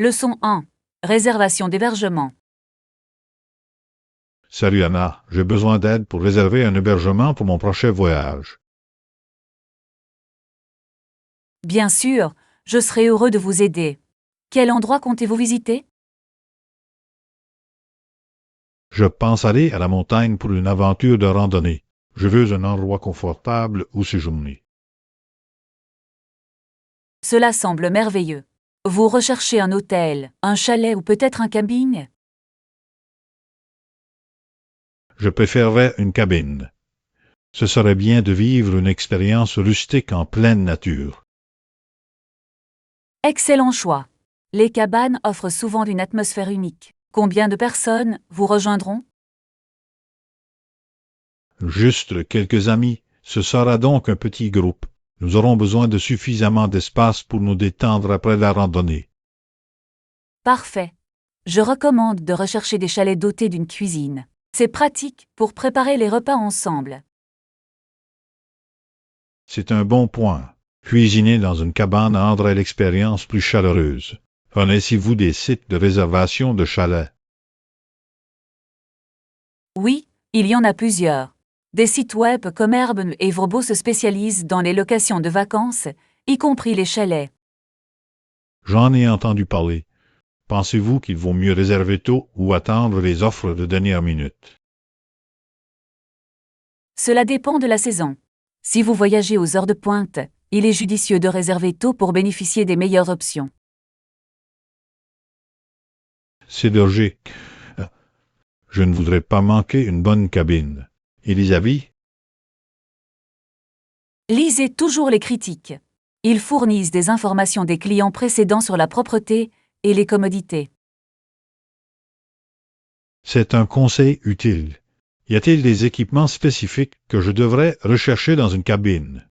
Leçon 1. Réservation d'hébergement. Salut Anna, j'ai besoin d'aide pour réserver un hébergement pour mon prochain voyage. Bien sûr, je serai heureux de vous aider. Quel endroit comptez-vous visiter? Je pense aller à la montagne pour une aventure de randonnée. Je veux un endroit confortable où séjourner. Cela semble merveilleux. Vous recherchez un hôtel, un chalet ou peut-être un camping? Je préférerais une cabine. Ce serait bien de vivre une expérience rustique en pleine nature. Excellent choix. Les cabanes offrent souvent une atmosphère unique. Combien de personnes vous rejoindront? Juste quelques amis, ce sera donc un petit groupe. Nous aurons besoin de suffisamment d'espace pour nous détendre après la randonnée. Parfait. Je recommande de rechercher des chalets dotés d'une cuisine. C'est pratique pour préparer les repas ensemble. C'est un bon point. Cuisiner dans une cabane rendrait l'expérience plus chaleureuse. Connaissez-vous des sites de réservation de chalets? Oui, il y en a plusieurs. Des sites web comme Airbnb et Vrbo se spécialisent dans les locations de vacances, y compris les chalets. J'en ai entendu parler. Pensez-vous qu'il vaut mieux réserver tôt ou attendre les offres de dernière minute? Cela dépend de la saison. Si vous voyagez aux heures de pointe, il est judicieux de réserver tôt pour bénéficier des meilleures options. C'est logique. Je ne voudrais pas manquer une bonne cabine. Et les avis? Lisez toujours les critiques. Ils fournissent des informations des clients précédents sur la propreté et les commodités. C'est un conseil utile. Y a-t-il des équipements spécifiques que je devrais rechercher dans une cabine?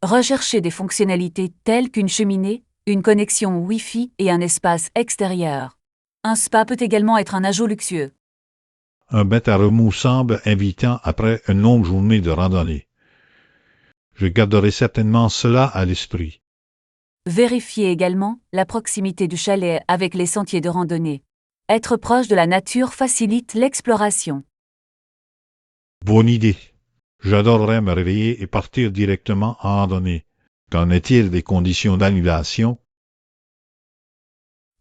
Recherchez des fonctionnalités telles qu'une cheminée, une connexion Wi-Fi et un espace extérieur. Un spa peut également être un ajout luxueux. Un bain à remous semble invitant après une longue journée de randonnée. Je garderai certainement cela à l'esprit. Vérifiez également la proximité du chalet avec les sentiers de randonnée. Être proche de la nature facilite l'exploration. Bonne idée. J'adorerais me réveiller et partir directement en randonnée. Qu'en est-il des conditions d'annulation?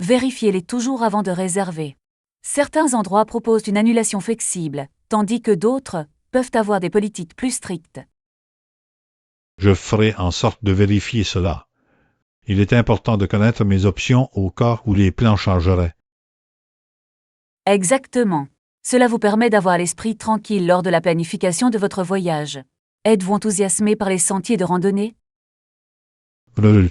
Vérifiez-les toujours avant de réserver. Certains endroits proposent une annulation flexible, tandis que d'autres peuvent avoir des politiques plus strictes. Je ferai en sorte de vérifier cela. Il est important de connaître mes options au cas où les plans changeraient. Exactement. Cela vous permet d'avoir l'esprit tranquille lors de la planification de votre voyage. Êtes-vous enthousiasmé par les sentiers de randonnée? Brrr.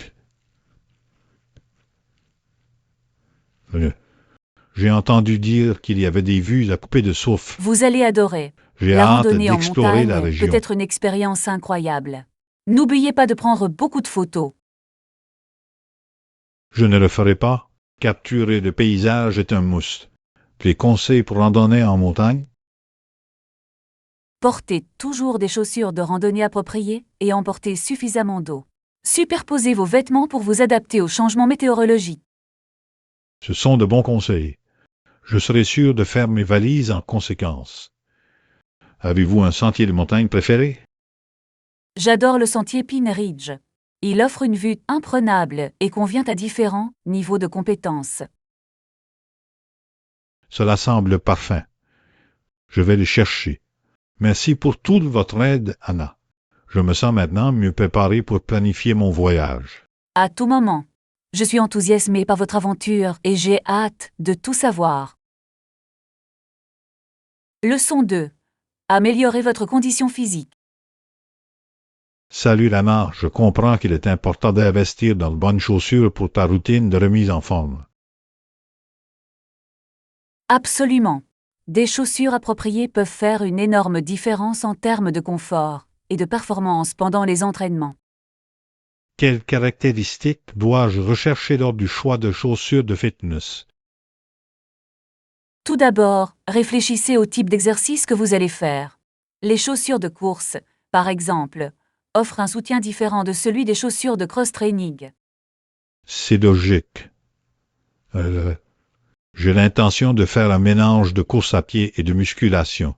J'ai entendu dire qu'il y avait des vues à couper de souffle. Vous allez adorer. J'ai La hâte randonnée en d'explorer la montagne peut région. être une expérience incroyable. N'oubliez pas de prendre beaucoup de photos. Je ne le ferai pas. Capturer le paysage est un must. Les conseils pour randonner en montagne? Portez toujours des chaussures de randonnée appropriées et emportez suffisamment d'eau. Superposez vos vêtements pour vous adapter aux changements météorologiques. Ce sont de bons conseils. Je serai sûr de faire mes valises en conséquence. Avez-vous un sentier de montagne préféré? J'adore le sentier Pine Ridge. Il offre une vue imprenable et convient à différents niveaux de compétences. Cela semble parfait. Je vais le chercher. Merci pour toute votre aide, Anna. Je me sens maintenant mieux préparé pour planifier mon voyage. À tout moment. Je suis enthousiasmé par votre aventure et j'ai hâte de tout savoir. Leçon 2. Améliorer votre condition physique. Salut Anna, je comprends qu'il est important d'investir dans de bonnes chaussures pour ta routine de remise en forme. Absolument. Des chaussures appropriées peuvent faire une énorme différence en termes de confort et de performance pendant les entraînements. Quelles caractéristiques dois-je rechercher lors du choix de chaussures de fitness? Tout d'abord, réfléchissez au type d'exercice que vous allez faire. Les chaussures de course, par exemple, offrent un soutien différent de celui des chaussures de cross-training. C'est logique. J'ai l'intention de faire un mélange de course à pied et de musculation.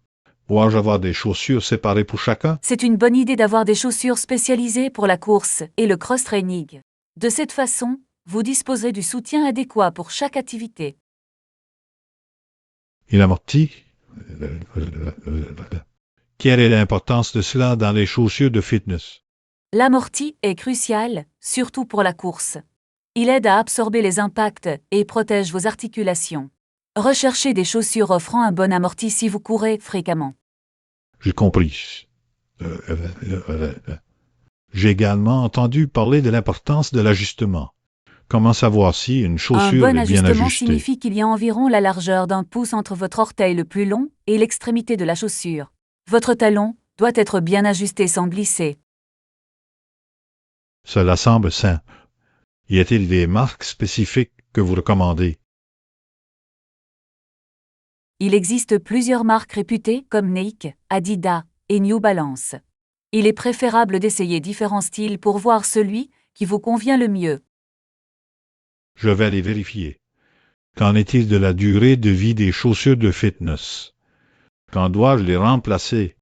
Dois-je avoir des chaussures séparées pour chacun? C'est une bonne idée d'avoir des chaussures spécialisées pour la course et le cross-training. De cette façon, vous disposerez du soutien adéquat pour chaque activité. Il amortit? Quelle est l'importance de cela dans les chaussures de fitness? L'amorti est crucial, surtout pour la course. Il aide à absorber les impacts et protège vos articulations. Recherchez des chaussures offrant un bon amorti si vous courez fréquemment. J'ai compris. J'ai également entendu parler de l'importance de l'ajustement. Comment savoir si une Un chaussure bon est bien ajustement ajustée? signifie qu'il y a environ la largeur d'un pouce entre votre orteil le plus long et l'extrémité de la chaussure. Votre talon doit être bien ajusté sans glisser. Cela semble sain. Y a-t-il des marques spécifiques que vous recommandez? Il existe plusieurs marques réputées comme Nike, Adidas et New Balance. Il est préférable d'essayer différents styles pour voir celui qui vous convient le mieux. Je vais les vérifier. Qu'en est-il de la durée de vie des chaussures de fitness? Quand dois-je les remplacer?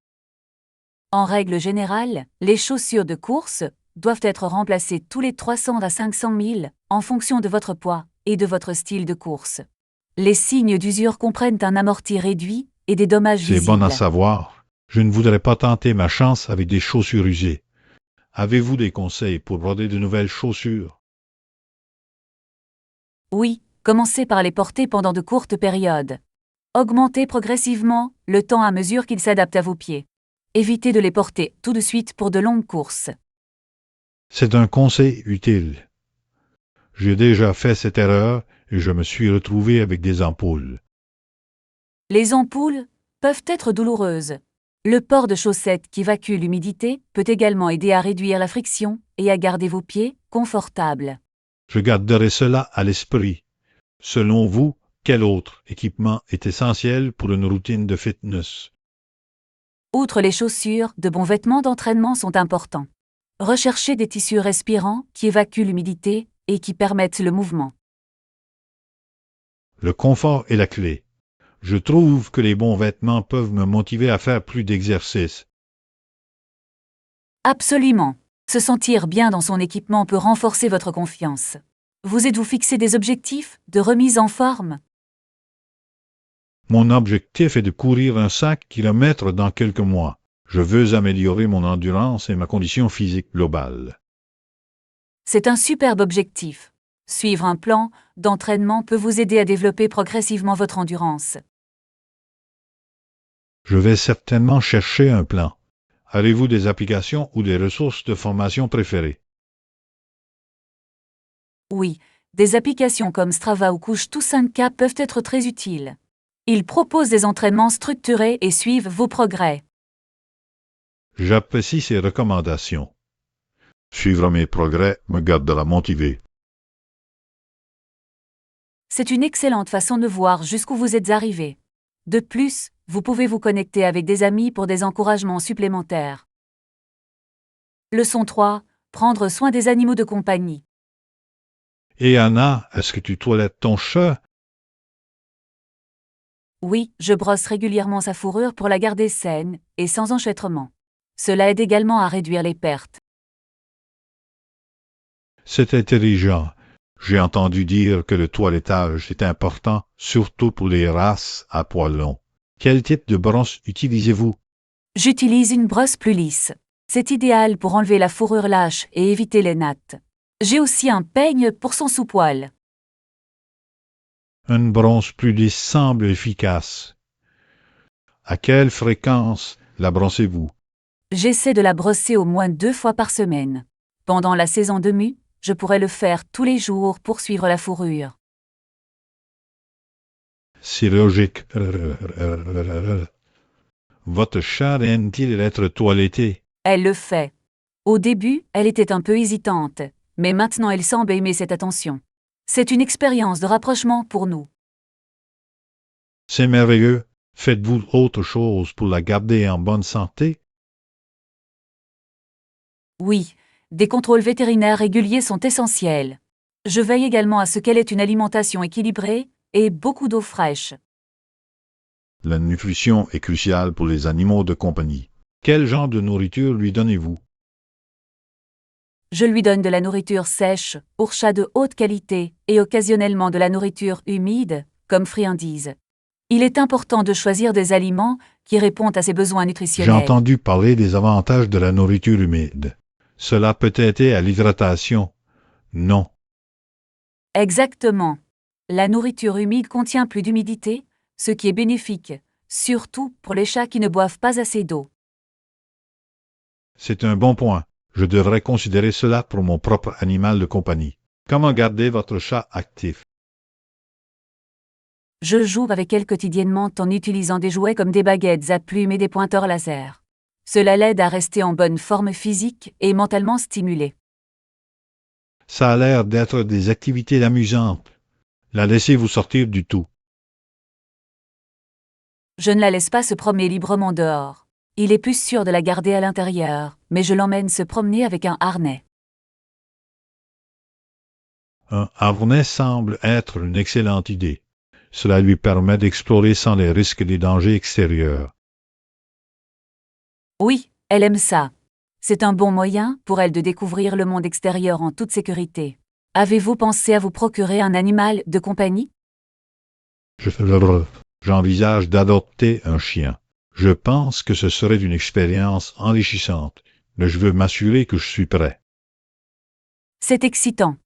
En règle générale, les chaussures de course doivent être remplacées tous les 300 à 500 000 en fonction de votre poids et de votre style de course. Les signes d'usure comprennent un amorti réduit et des dommages C'est bon à visibles. savoir. Je ne voudrais pas tenter ma chance avec des chaussures usées. Avez-vous des conseils pour broder de nouvelles chaussures? Oui, commencez par les porter pendant de courtes périodes. Augmentez progressivement le temps à mesure qu'ils s'adaptent à vos pieds. Évitez de les porter tout de suite pour de longues courses. C'est un conseil utile. J'ai déjà fait cette erreur et je me suis retrouvé avec des ampoules. Les ampoules peuvent être douloureuses. Le port de chaussettes qui évacue l'humidité peut également aider à réduire la friction et à garder vos pieds confortables. Je garderai cela à l'esprit. Selon vous, quel autre équipement est essentiel pour une routine de fitness? Outre les chaussures, de bons vêtements d'entraînement sont importants. Recherchez des tissus respirants qui évacuent l'humidité et qui permettent le mouvement. Le confort est la clé. Je trouve que les bons vêtements peuvent me motiver à faire plus d'exercice. Absolument. Se sentir bien dans son équipement peut renforcer votre confiance. Vous êtes-vous fixé des objectifs de remise en forme? Mon objectif est de courir un 5 km dans quelques mois. Je veux améliorer mon endurance et ma condition physique globale. C'est un superbe objectif. Suivre un plan d'entraînement peut vous aider à développer progressivement votre endurance. Je vais certainement chercher un plan. Avez-vous des applications ou des ressources de formation préférées? Oui, des applications comme Strava ou Couche Tout 5K peuvent être très utiles. Ils proposent des entraînements structurés et suivent vos progrès. J'apprécie ces recommandations. Suivre mes progrès me gardera motivé. C'est une excellente façon de voir jusqu'où vous êtes arrivé. De plus, vous pouvez vous connecter avec des amis pour des encouragements supplémentaires. Leçon 3. Prendre soin des animaux de compagnie. Et Anna, est-ce que tu toilettes ton chat? Oui, je brosse régulièrement sa fourrure pour la garder saine et sans enchètrement. Cela aide également à réduire les pertes. C'est intelligent. J'ai entendu dire que le toilettage est important, surtout pour les races à poils longs. Quel type de brosse utilisez-vous? J'utilise une brosse plus lisse. C'est idéal pour enlever la fourrure lâche et éviter les nattes. J'ai aussi un peigne pour son sous-poil. Une brosse plus lisse semble efficace. À quelle fréquence la brossez-vous? J'essaie de la brosser au moins 2 fois par semaine. Pendant la saison de mue, je pourrais le faire tous les jours pour suivre la fourrure. C'est logique. Votre chat aime-t-il être toiletté? Elle le fait. Au début, elle était un peu hésitante, mais maintenant elle semble aimer cette attention. C'est une expérience de rapprochement pour nous. C'est merveilleux. Faites-vous autre chose pour la garder en bonne santé? Oui, des contrôles vétérinaires réguliers sont essentiels. Je veille également à ce qu'elle ait une alimentation équilibrée et beaucoup d'eau fraîche. La nutrition est cruciale pour les animaux de compagnie. Quel genre de nourriture lui donnez-vous? Je lui donne de la nourriture sèche, pour chat de haute qualité, et occasionnellement de la nourriture humide, comme friandises. Il est important de choisir des aliments qui répondent à ses besoins J'ai nutritionnels. entendu parler des avantages de la nourriture humide. Cela peut aider à l'hydratation. Non. Exactement. La nourriture humide contient plus d'humidité, ce qui est bénéfique, surtout pour les chats qui ne boivent pas assez d'eau. C'est un bon point. Je devrais considérer cela pour mon propre animal de compagnie. Comment garder votre chat actif? Je joue avec elle quotidiennement en utilisant des jouets comme des baguettes à plumes et des pointeurs laser. Cela l'aide à rester en bonne forme physique et mentalement stimulée. Ça a l'air d'être des activités amusantes. La laissez-vous sortir du tout? Je ne la laisse pas se promener librement dehors. Il est plus sûr de la garder à l'intérieur, mais je l'emmène se promener avec un harnais. Un harnais semble être une excellente idée. Cela lui permet d'explorer sans les risques des dangers extérieurs. Oui, elle aime ça. C'est un bon moyen pour elle de découvrir le monde extérieur en toute sécurité. Avez-vous pensé à vous procurer un animal de compagnie? J'envisage d'adopter un chien. Je pense que ce serait une expérience enrichissante, mais je veux m'assurer que je suis prêt. C'est excitant.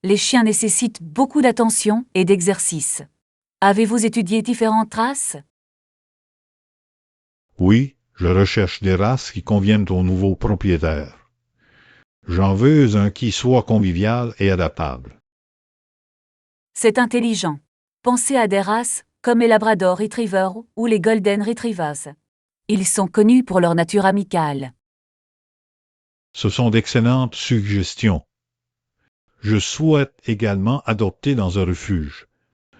Les chiens nécessitent beaucoup d'attention et d'exercice. Avez-vous étudié différentes races? Oui, je recherche des races qui conviennent aux nouveaux propriétaires. J'en veux un qui soit convivial et adaptable. C'est intelligent. Pensez à des races comme les Labrador Retriever ou les Golden Retrievers. Ils sont connus pour leur nature amicale. Ce sont d'excellentes suggestions. Je souhaite également adopter dans un refuge.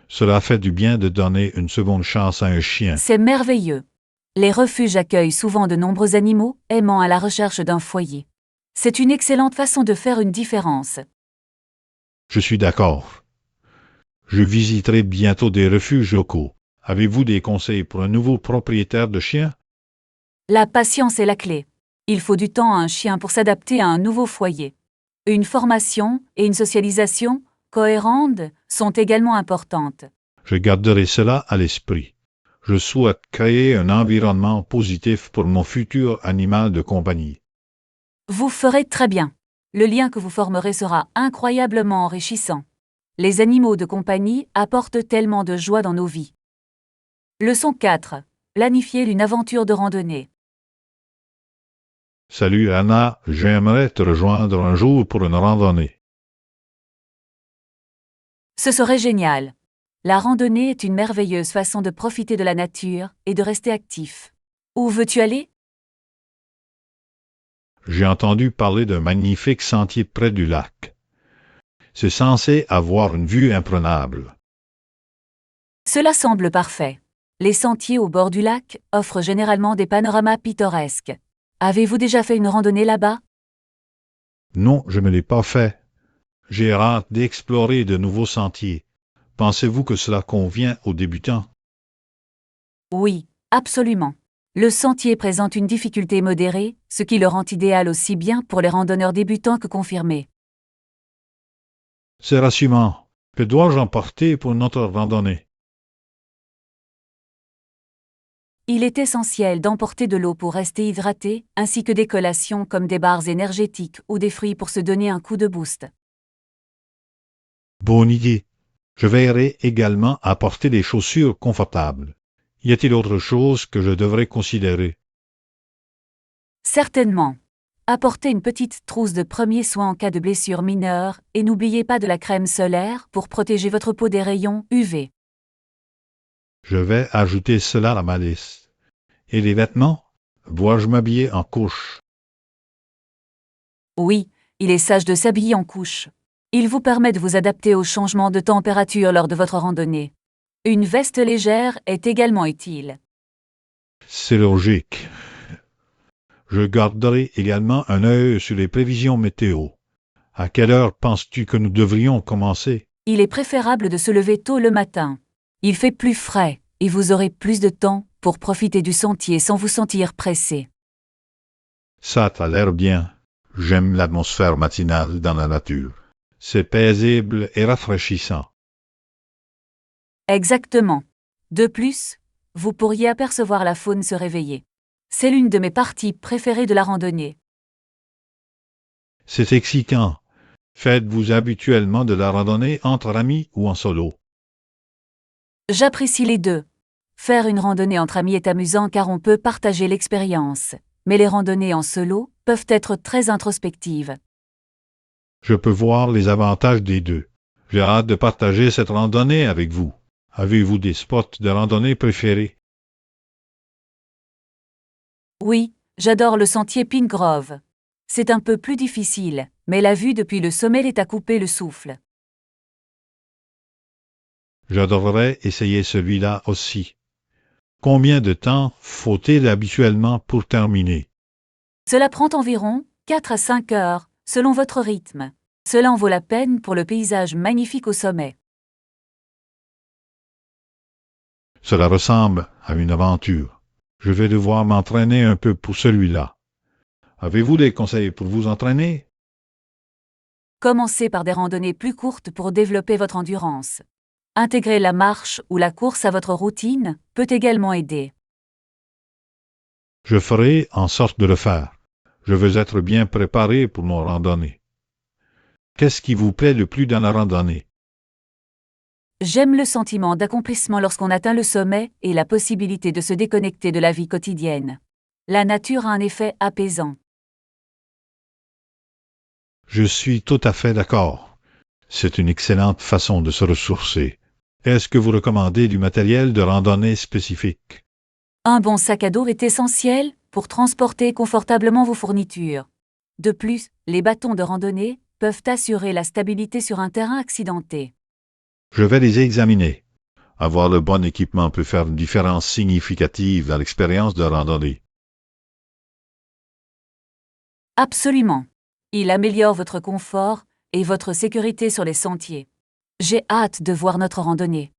Cela fait du bien de donner une seconde chance à un chien. C'est merveilleux. Les refuges accueillent souvent de nombreux animaux aimant à la recherche d'un foyer. C'est une excellente façon de faire une différence. Je suis d'accord. Je visiterai bientôt des refuges locaux. Avez-vous des conseils pour un nouveau propriétaire de chien? La patience est la clé. Il faut du temps à un chien pour s'adapter à un nouveau foyer. Une formation et une socialisation cohérentes sont également importantes. Je garderai cela à l'esprit. Je souhaite créer un environnement positif pour mon futur animal de compagnie. Vous ferez très bien. Le lien que vous formerez sera incroyablement enrichissant. Les animaux de compagnie apportent tellement de joie dans nos vies. Leçon 4. Planifier une aventure de randonnée. Salut Anna, j'aimerais te rejoindre un jour pour une randonnée. Ce serait génial. La randonnée est une merveilleuse façon de profiter de la nature et de rester actif. Où veux-tu aller? J'ai entendu parler d'un magnifique sentier près du lac. C'est censé avoir une vue imprenable. Cela semble parfait. Les sentiers au bord du lac offrent généralement des panoramas pittoresques. Avez-vous déjà fait une randonnée là-bas? Non, je ne me l'ai pas fait. J'ai hâte d'explorer de nouveaux sentiers. Pensez-vous que cela convient aux débutants? Oui, absolument. Le sentier présente une difficulté modérée, ce qui le rend idéal aussi bien pour les randonneurs débutants que confirmés. C'est rassurant. Que dois-je emporter pour notre randonnée? Il est essentiel d'emporter de l'eau pour rester hydraté, ainsi que des collations comme des barres énergétiques ou des fruits pour se donner un coup de boost. Bonne idée. Je veillerai également à porter des chaussures confortables. Y a-t-il autre chose que je devrais considérer? Certainement. Apportez une petite trousse de premiers soins en cas de blessure mineure et n'oubliez pas de la crème solaire pour protéger votre peau des rayons UV. Je vais ajouter cela à ma liste. Et les vêtements? Dois-je m'habiller en couche? Oui, il est sage de s'habiller en couche. Il vous permet de vous adapter aux changements de température lors de votre randonnée. Une veste légère est également utile. C'est logique. Je garderai également un œil sur les prévisions météo. À quelle heure penses-tu que nous devrions commencer? Il est préférable de se lever tôt le matin. Il fait plus frais, et vous aurez plus de temps pour profiter du sentier sans vous sentir pressé. Ça t'a l'air bien. J'aime l'atmosphère matinale dans la nature. C'est paisible et rafraîchissant. Exactement. De plus, vous pourriez apercevoir la faune se réveiller. C'est l'une de mes parties préférées de la randonnée. C'est excitant. Faites-vous habituellement de la randonnée entre amis ou en solo? J'apprécie les deux. Faire une randonnée entre amis est amusant car on peut partager l'expérience, mais les randonnées en solo peuvent être très introspectives. Je peux voir les avantages des deux. J'ai hâte de partager cette randonnée avec vous. Avez-vous des spots de randonnée préférés? Oui, j'adore le sentier Pine Grove. C'est un peu plus difficile, mais la vue depuis le sommet est à couper le souffle. J'adorerais essayer celui-là aussi. Combien de temps faut-il habituellement pour terminer? Cela prend environ 4 à 5 heures, selon votre rythme. Cela en vaut la peine pour le paysage magnifique au sommet. Cela ressemble à une aventure. Je vais devoir m'entraîner un peu pour celui-là. Avez-vous des conseils pour vous entraîner? Commencez par des randonnées plus courtes pour développer votre endurance. Intégrer la marche ou la course à votre routine peut également aider. Je ferai en sorte de le faire. Je veux être bien préparé pour mon randonnée. Qu'est-ce qui vous plaît le plus dans la randonnée? J'aime le sentiment d'accomplissement lorsqu'on atteint le sommet et la possibilité de se déconnecter de la vie quotidienne. La nature a un effet apaisant. Je suis tout à fait d'accord. C'est une excellente façon de se ressourcer. Est-ce que vous recommandez du matériel de randonnée spécifique? Un bon sac à dos est essentiel pour transporter confortablement vos fournitures. De plus, les bâtons de randonnée peuvent assurer la stabilité sur un terrain accidenté. Je vais les examiner. Avoir le bon équipement peut faire une différence significative dans l'expérience de randonnée. Absolument. Il améliore votre confort et votre sécurité sur les sentiers. J'ai hâte de voir notre randonnée.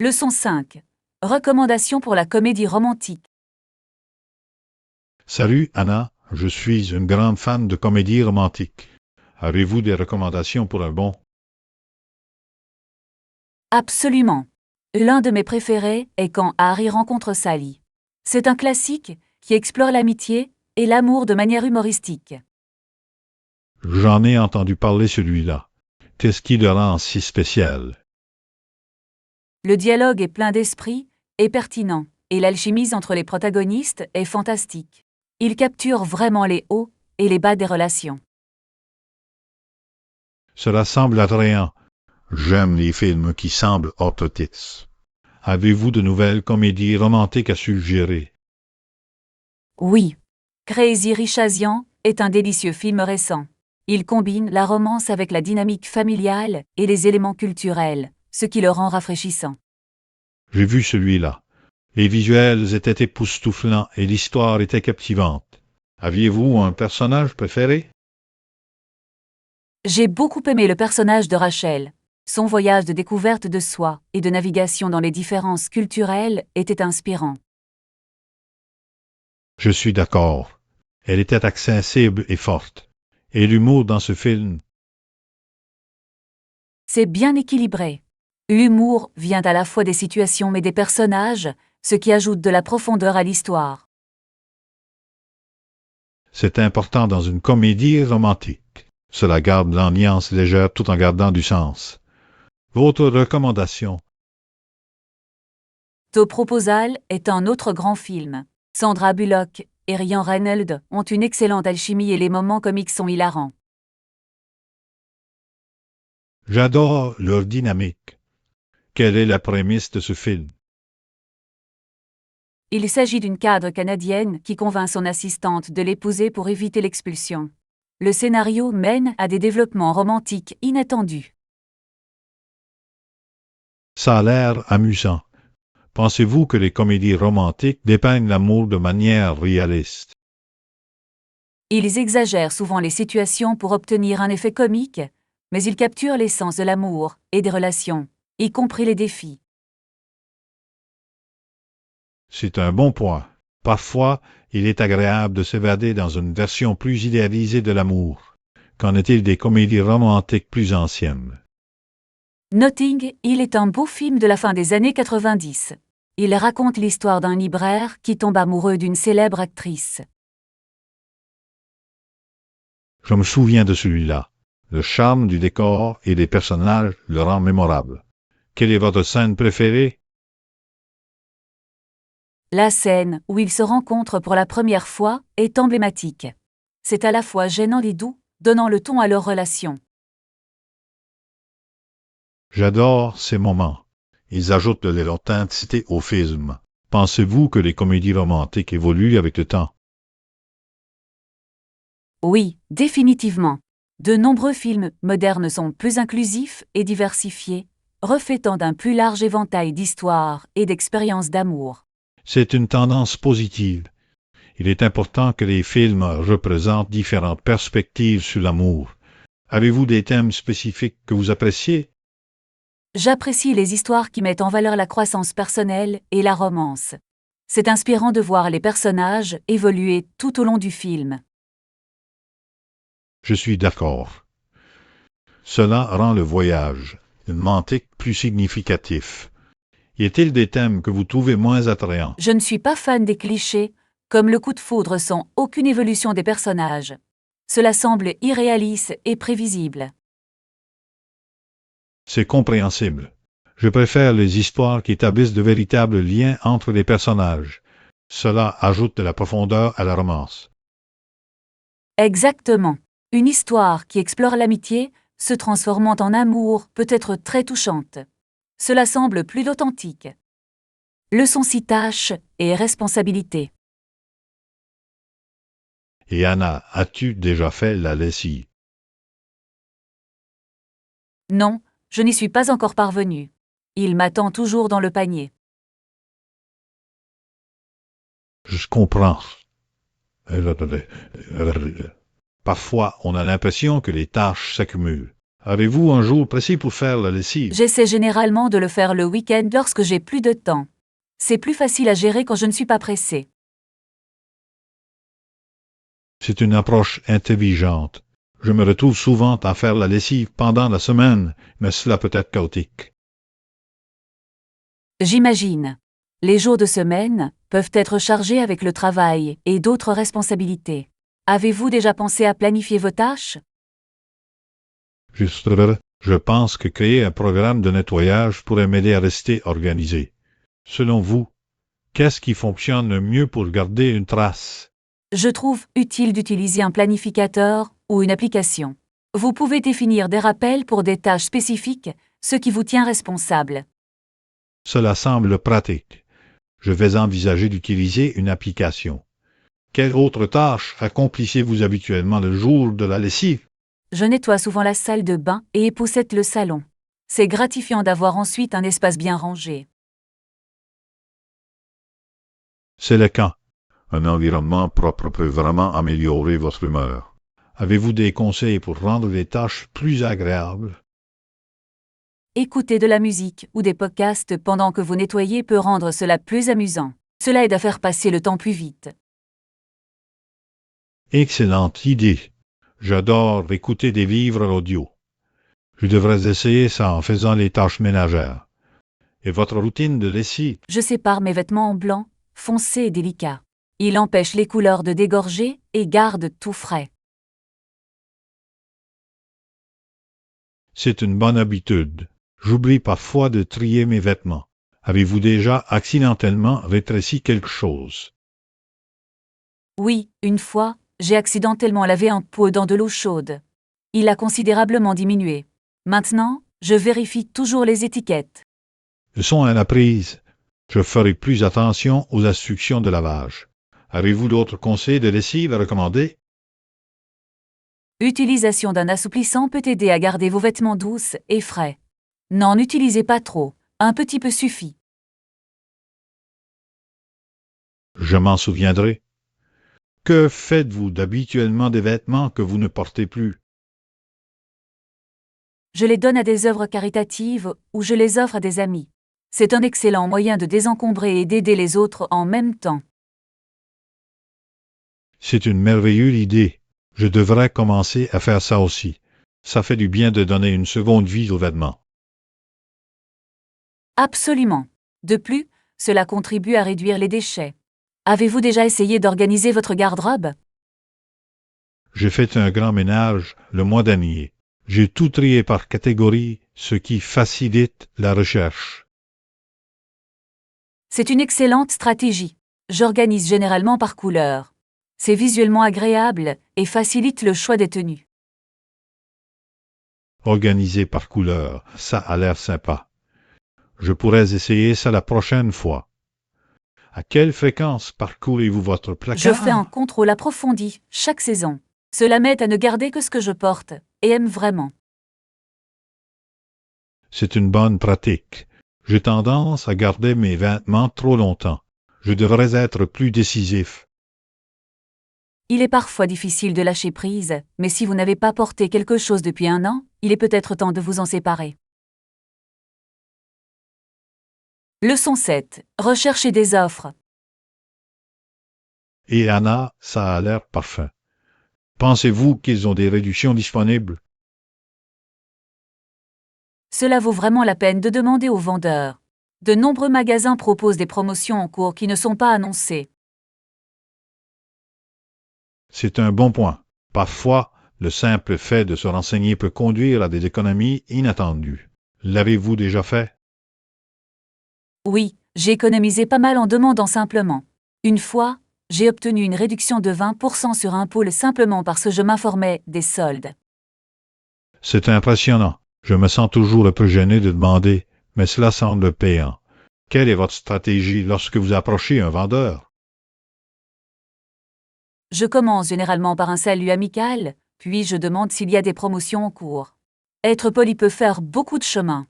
Leçon 5. Recommandations pour la comédie romantique. Salut Anna, je suis une grande fan de comédie romantique. Avez-vous des recommandations pour un bon? Absolument. L'un de mes préférés est Quand Harry rencontre Sally. C'est un classique qui explore l'amitié et l'amour de manière humoristique. J'en ai entendu parler celui-là. Qu'est-ce qui le rend si spécial? Le dialogue est plein d'esprit et pertinent, et l'alchimie entre les protagonistes est fantastique. Il capture vraiment les hauts et les bas des relations. Cela semble attrayant. J'aime les films qui semblent orthotiques. Avez-vous de nouvelles comédies romantiques à suggérer? Oui. Crazy Rich Asian est un délicieux film récent. Il combine la romance avec la dynamique familiale et les éléments culturels, ce qui le rend rafraîchissant. J'ai vu celui-là. Les visuels étaient époustouflants et l'histoire était captivante. Aviez-vous un personnage préféré? J'ai beaucoup aimé le personnage de Rachel. Son voyage de découverte de soi et de navigation dans les différences culturelles était inspirant. Je suis d'accord. Elle était accessible et forte. Et l'humour dans ce film, C'est bien équilibré. L'humour vient à la fois des situations mais des personnages, ce qui ajoute de la profondeur à l'histoire. c'est important dans une comédie romantique. Cela garde l'ambiance légère tout en gardant du sens. Votre recommandation? To Proposal est un autre grand film. Sandra Bullock et Ryan Reynolds ont une excellente alchimie et les moments comiques sont hilarants. J'adore leur dynamique. Quelle est la prémisse de ce film? Il s'agit d'une cadre canadienne qui convainc son assistante de l'épouser pour éviter l'expulsion. Le scénario mène à des développements romantiques inattendus. Ça a l'air amusant. Pensez-vous que les comédies romantiques dépeignent l'amour de manière réaliste? Ils exagèrent souvent les situations pour obtenir un effet comique, mais ils capturent l'essence de l'amour et des relations, y compris les défis. C'est un bon point. Parfois, il est agréable de s'évader dans une version plus idéalisée de l'amour. Qu'en est-il des comédies romantiques plus anciennes? Notting Hill est un beau film de la fin des années 90. Il raconte l'histoire d'un libraire qui tombe amoureux d'une célèbre actrice. Je me souviens de celui-là. Le charme du décor et des personnages le rend mémorable. Quelle est votre scène préférée? La scène où ils se rencontrent pour la première fois est emblématique. C'est à la fois gênant et doux, donnant le ton à leur relation. J'adore ces moments. Ils ajoutent de l'authenticité au film. Pensez-vous que les comédies romantiques évoluent avec le temps? Oui, définitivement. De nombreux films modernes sont plus inclusifs et diversifiés, reflétant d'un plus large éventail d'histoires et d'expériences d'amour. C'est une tendance positive. Il est important que les films représentent différentes perspectives sur l'amour. Avez-vous des thèmes spécifiques que vous appréciez? J'apprécie les histoires qui mettent en valeur la croissance personnelle et la romance. C'est inspirant de voir les personnages évoluer tout au long du film. Je suis d'accord. Cela rend le voyage, romantique, plus significatif. Y a-t-il des thèmes que vous trouvez moins attrayants? Je ne suis pas fan des clichés, comme le coup de foudre sans aucune évolution des personnages. Cela semble irréaliste et prévisible. C'est compréhensible. Je préfère les histoires qui établissent de véritables liens entre les personnages. Cela ajoute de la profondeur à la romance. Exactement. Une histoire qui explore l'amitié, se transformant en amour, peut être très touchante. Cela semble plus authentique. Leçon si tâche et responsabilité. Et Anna, as-tu déjà fait la lessive? Non, je n'y suis pas encore parvenue. Il m'attend toujours dans le panier. Je comprends. Parfois, on a l'impression que les tâches s'accumulent. Avez-vous un jour précis pour faire la lessive? J'essaie généralement de le faire le week-end lorsque j'ai plus de temps. C'est plus facile à gérer quand je ne suis pas pressée. C'est une approche intelligente. Je me retrouve souvent à faire la lessive pendant la semaine, mais cela peut être chaotique. J'imagine. Les jours de semaine peuvent être chargés avec le travail et d'autres responsabilités. Avez-vous déjà pensé à planifier vos tâches? Juste, je pense que créer un programme de nettoyage pourrait m'aider à rester organisé. Selon vous, qu'est-ce qui fonctionne le mieux pour garder une trace? Je trouve utile d'utiliser un planificateur ou une application. Vous pouvez définir des rappels pour des tâches spécifiques, ce qui vous tient responsable. Cela semble pratique. Je vais envisager d'utiliser une application. Quelle autre tâche accomplissez-vous habituellement le jour de la lessive? Je nettoie souvent la salle de bain et époussette le salon. C'est gratifiant d'avoir ensuite un espace bien rangé. C'est le cas. Un environnement propre peut vraiment améliorer votre humeur. Avez-vous des conseils pour rendre les tâches plus agréables? Écouter de la musique ou des podcasts pendant que vous nettoyez peut rendre cela plus amusant. Cela aide à faire passer le temps plus vite. Excellente idée. J'adore écouter des livres audio. Je devrais essayer ça en faisant les tâches ménagères. Et votre routine de lessive? Je sépare mes vêtements en blanc, foncé et délicat. Il empêche les couleurs de dégorger et garde tout frais. C'est une bonne habitude. J'oublie parfois de trier mes vêtements. Avez-vous déjà accidentellement rétréci quelque chose? Oui, une fois, j'ai accidentellement lavé un pot dans de l'eau chaude. Il a considérablement diminué. Maintenant, je vérifie toujours les étiquettes. Leçon à la prise. Je ferai plus attention aux instructions de lavage. Avez-vous d'autres conseils de lessive à recommander? Utilisation d'un assouplissant peut aider à garder vos vêtements douces et frais. N'en utilisez pas trop, un petit peu suffit. Je m'en souviendrai. Que faites-vous d'habituellement des vêtements que vous ne portez plus? Je les donne à des œuvres caritatives ou je les offre à des amis. C'est un excellent moyen de désencombrer et d'aider les autres en même temps. C'est une merveilleuse idée. Je devrais commencer à faire ça aussi. Ça fait du bien de donner une seconde vie aux vêtements. Absolument. De plus, cela contribue à réduire les déchets. Avez-vous déjà essayé d'organiser votre garde-robe? J'ai fait un grand ménage le mois dernier. J'ai tout trié par catégorie, ce qui facilite la recherche. C'est une excellente stratégie. J'organise généralement par couleur. C'est visuellement agréable et facilite le choix des tenues. Organisé par couleur, ça a l'air sympa. Je pourrais essayer ça la prochaine fois. À quelle fréquence parcourez-vous votre Je fais un placard? contrôle approfondi chaque saison. Cela m'aide à ne garder que ce que je porte et aime vraiment. C'est une bonne pratique. J'ai tendance à garder mes vêtements trop longtemps. Je devrais être plus décisif. Il est parfois difficile de lâcher prise, mais si vous n'avez pas porté quelque chose depuis un an, il est peut-être temps de vous en séparer. Leçon 7. Recherchez des offres. Et Anna, ça a l'air parfait. Pensez-vous qu'ils ont des réductions disponibles? Cela vaut vraiment la peine de demander aux vendeurs. De nombreux magasins proposent des promotions en cours qui ne sont pas annoncées. C'est un bon point. Parfois, le simple fait de se renseigner peut conduire à des économies inattendues. L'avez-vous déjà fait? Oui, j'ai économisé pas mal en demandant simplement. Une fois, j'ai obtenu une réduction de 20% sur un pôle simplement parce que je m'informais des soldes. C'est impressionnant. Je me sens toujours un peu gêné de demander, mais cela semble payant. Quelle est votre stratégie lorsque vous approchez un vendeur? Je commence généralement par un salut amical, puis je demande s'il y a des promotions en cours. Être poli peut faire beaucoup de chemin.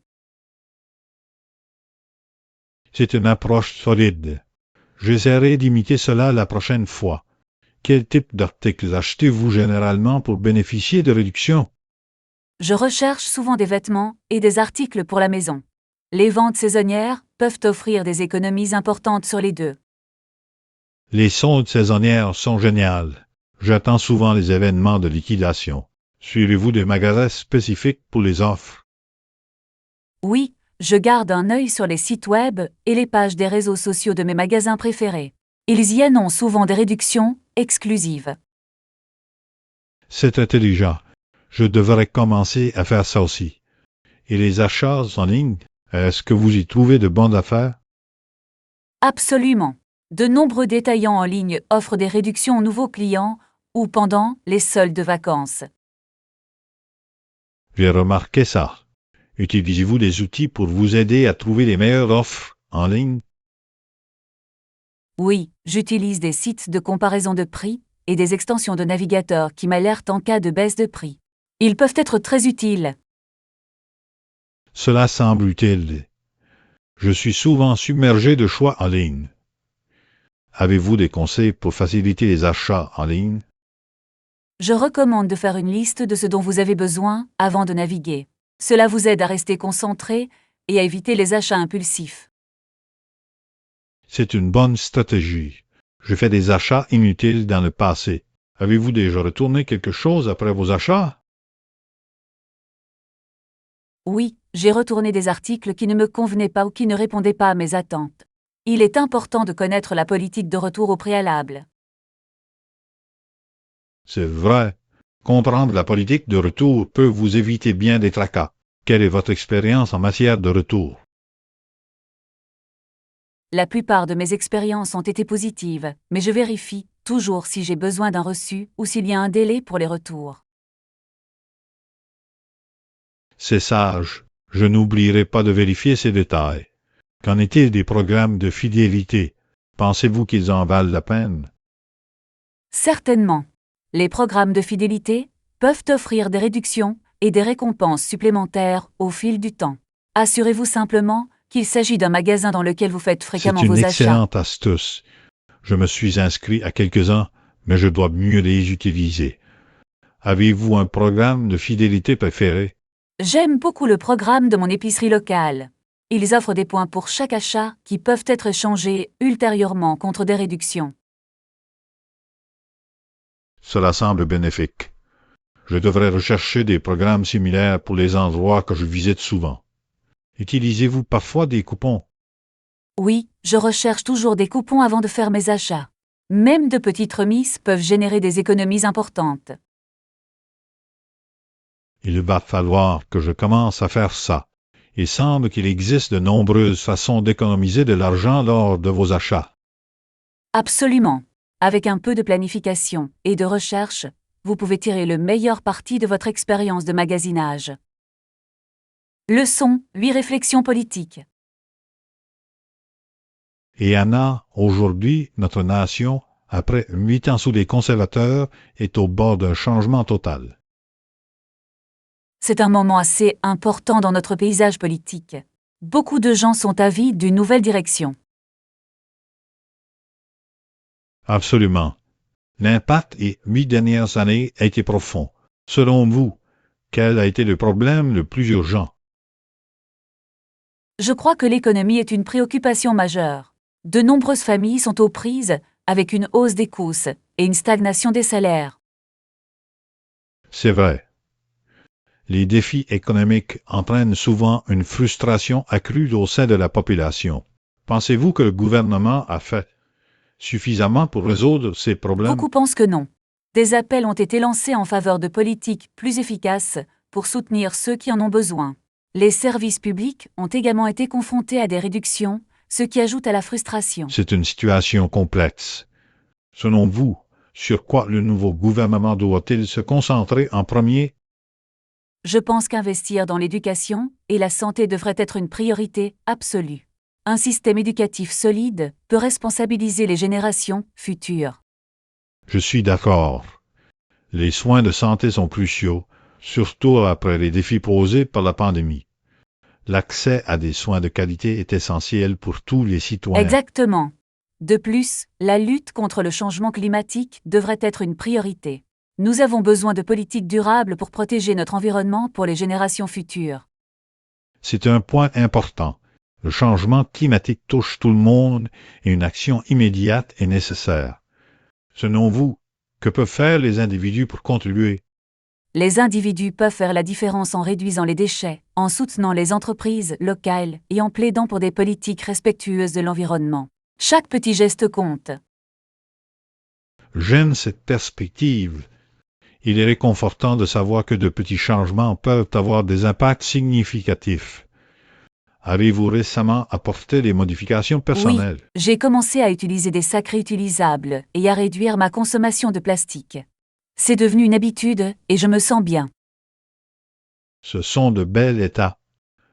C'est une approche solide. J'essaierai d'imiter cela la prochaine fois. Quel type d'articles achetez-vous généralement pour bénéficier de réductions? Je recherche souvent des vêtements et des articles pour la maison. Les ventes saisonnières peuvent offrir des économies importantes sur les deux. Les soldes saisonnières sont géniales. J'attends souvent les événements de liquidation. Suivez-vous des magasins spécifiques pour les offres? Oui, je garde un œil sur les sites web et les pages des réseaux sociaux de mes magasins préférés. Ils y annoncent souvent des réductions exclusives. C'est intelligent. Je devrais commencer à faire ça aussi. Et les achats en ligne, est-ce que vous y trouvez de bonnes affaires? Absolument. De nombreux détaillants en ligne offrent des réductions aux nouveaux clients ou pendant les soldes de vacances. J'ai remarqué ça. Utilisez-vous des outils pour vous aider à trouver les meilleures offres en ligne? Oui, j'utilise des sites de comparaison de prix et des extensions de navigateur qui m'alertent en cas de baisse de prix. Ils peuvent être très utiles. Cela semble utile. Je suis souvent submergé de choix en ligne. Avez-vous des conseils pour faciliter les achats en ligne? Je recommande de faire une liste de ce dont vous avez besoin avant de naviguer. Cela vous aide à rester concentré et à éviter les achats impulsifs. C'est une bonne stratégie. J'ai fait des achats inutiles dans le passé. Avez-vous déjà retourné quelque chose après vos achats? Oui, j'ai retourné des articles qui ne me convenaient pas ou qui ne répondaient pas à mes attentes. Il est important de connaître la politique de retour au préalable. C'est vrai. Comprendre la politique de retour peut vous éviter bien des tracas. Quelle est votre expérience en matière de retour? La plupart de mes expériences ont été positives, mais je vérifie toujours si j'ai besoin d'un reçu ou s'il y a un délai pour les retours. C'est sage. Je n'oublierai pas de vérifier ces détails. Qu'en est-il des programmes de fidélité? Pensez-vous qu'ils en valent la peine? Certainement. Les programmes de fidélité peuvent offrir des réductions et des récompenses supplémentaires au fil du temps. Assurez-vous simplement qu'il s'agit d'un magasin dans lequel vous faites C'est fréquemment une vos achats. excellente astuce. Je me suis inscrit à quelques-uns, mais je dois mieux les utiliser. Avez-vous un programme de fidélité préféré? J'aime beaucoup le programme de mon épicerie locale. Ils offrent des points pour chaque achat qui peuvent être échangés ultérieurement contre des réductions. Cela semble bénéfique. Je devrais rechercher des programmes similaires pour les endroits que je visite souvent. Utilisez-vous parfois des coupons? Oui, je recherche toujours des coupons avant de faire mes achats. Même de petites remises peuvent générer des économies importantes. Il va falloir que je commence à faire ça. Il semble qu'il existe de nombreuses façons d'économiser de l'argent lors de vos achats. Absolument. Avec un peu de planification et de recherche, vous pouvez tirer le meilleur parti de votre expérience de magasinage. Leçon 8 réflexions politiques. Et Anna, aujourd'hui, notre nation, après 8 ans sous les conservateurs, est au bord d'un changement total. C'est un moment assez important dans notre paysage politique. Beaucoup de gens sont avides d'une nouvelle direction. Absolument. L'impact des 8 dernières années a été profond. Selon vous, quel a été le problème le plus urgent? Je crois que l'économie est une préoccupation majeure. De nombreuses familles sont aux prises avec une hausse des coûts et une stagnation des salaires. C'est vrai. Les défis économiques entraînent souvent une frustration accrue au sein de la population. Pensez-vous que le gouvernement a fait suffisamment pour résoudre ces problèmes? Beaucoup pensent que non. Des appels ont été lancés en faveur de politiques plus efficaces pour soutenir ceux qui en ont besoin. Les services publics ont également été confrontés à des réductions, ce qui ajoute à la frustration. C'est une situation complexe. Selon vous, sur quoi le nouveau gouvernement doit-il se concentrer en premier? Je pense qu'investir dans l'éducation et la santé devrait être une priorité absolue. Un système éducatif solide peut responsabiliser les générations futures. Je suis d'accord. Les soins de santé sont cruciaux, surtout après les défis posés par la pandémie. L'accès à des soins de qualité est essentiel pour tous les citoyens. Exactement. De plus, la lutte contre le changement climatique devrait être une priorité. Nous avons besoin de politiques durables pour protéger notre environnement pour les générations futures. C'est un point important. Le changement climatique touche tout le monde et une action immédiate est nécessaire. Selon vous, que peuvent faire les individus pour contribuer? Les individus peuvent faire la différence en réduisant les déchets, en soutenant les entreprises locales et en plaidant pour des politiques respectueuses de l'environnement. Chaque petit geste compte. J'aime cette perspective. Il est réconfortant de savoir que de petits changements peuvent avoir des impacts significatifs. Avez-vous récemment apporté des modifications personnelles? Oui, j'ai commencé à utiliser des sacs réutilisables et à réduire ma consommation de plastique. C'est devenu une habitude et je me sens bien. Ce sont de bels états.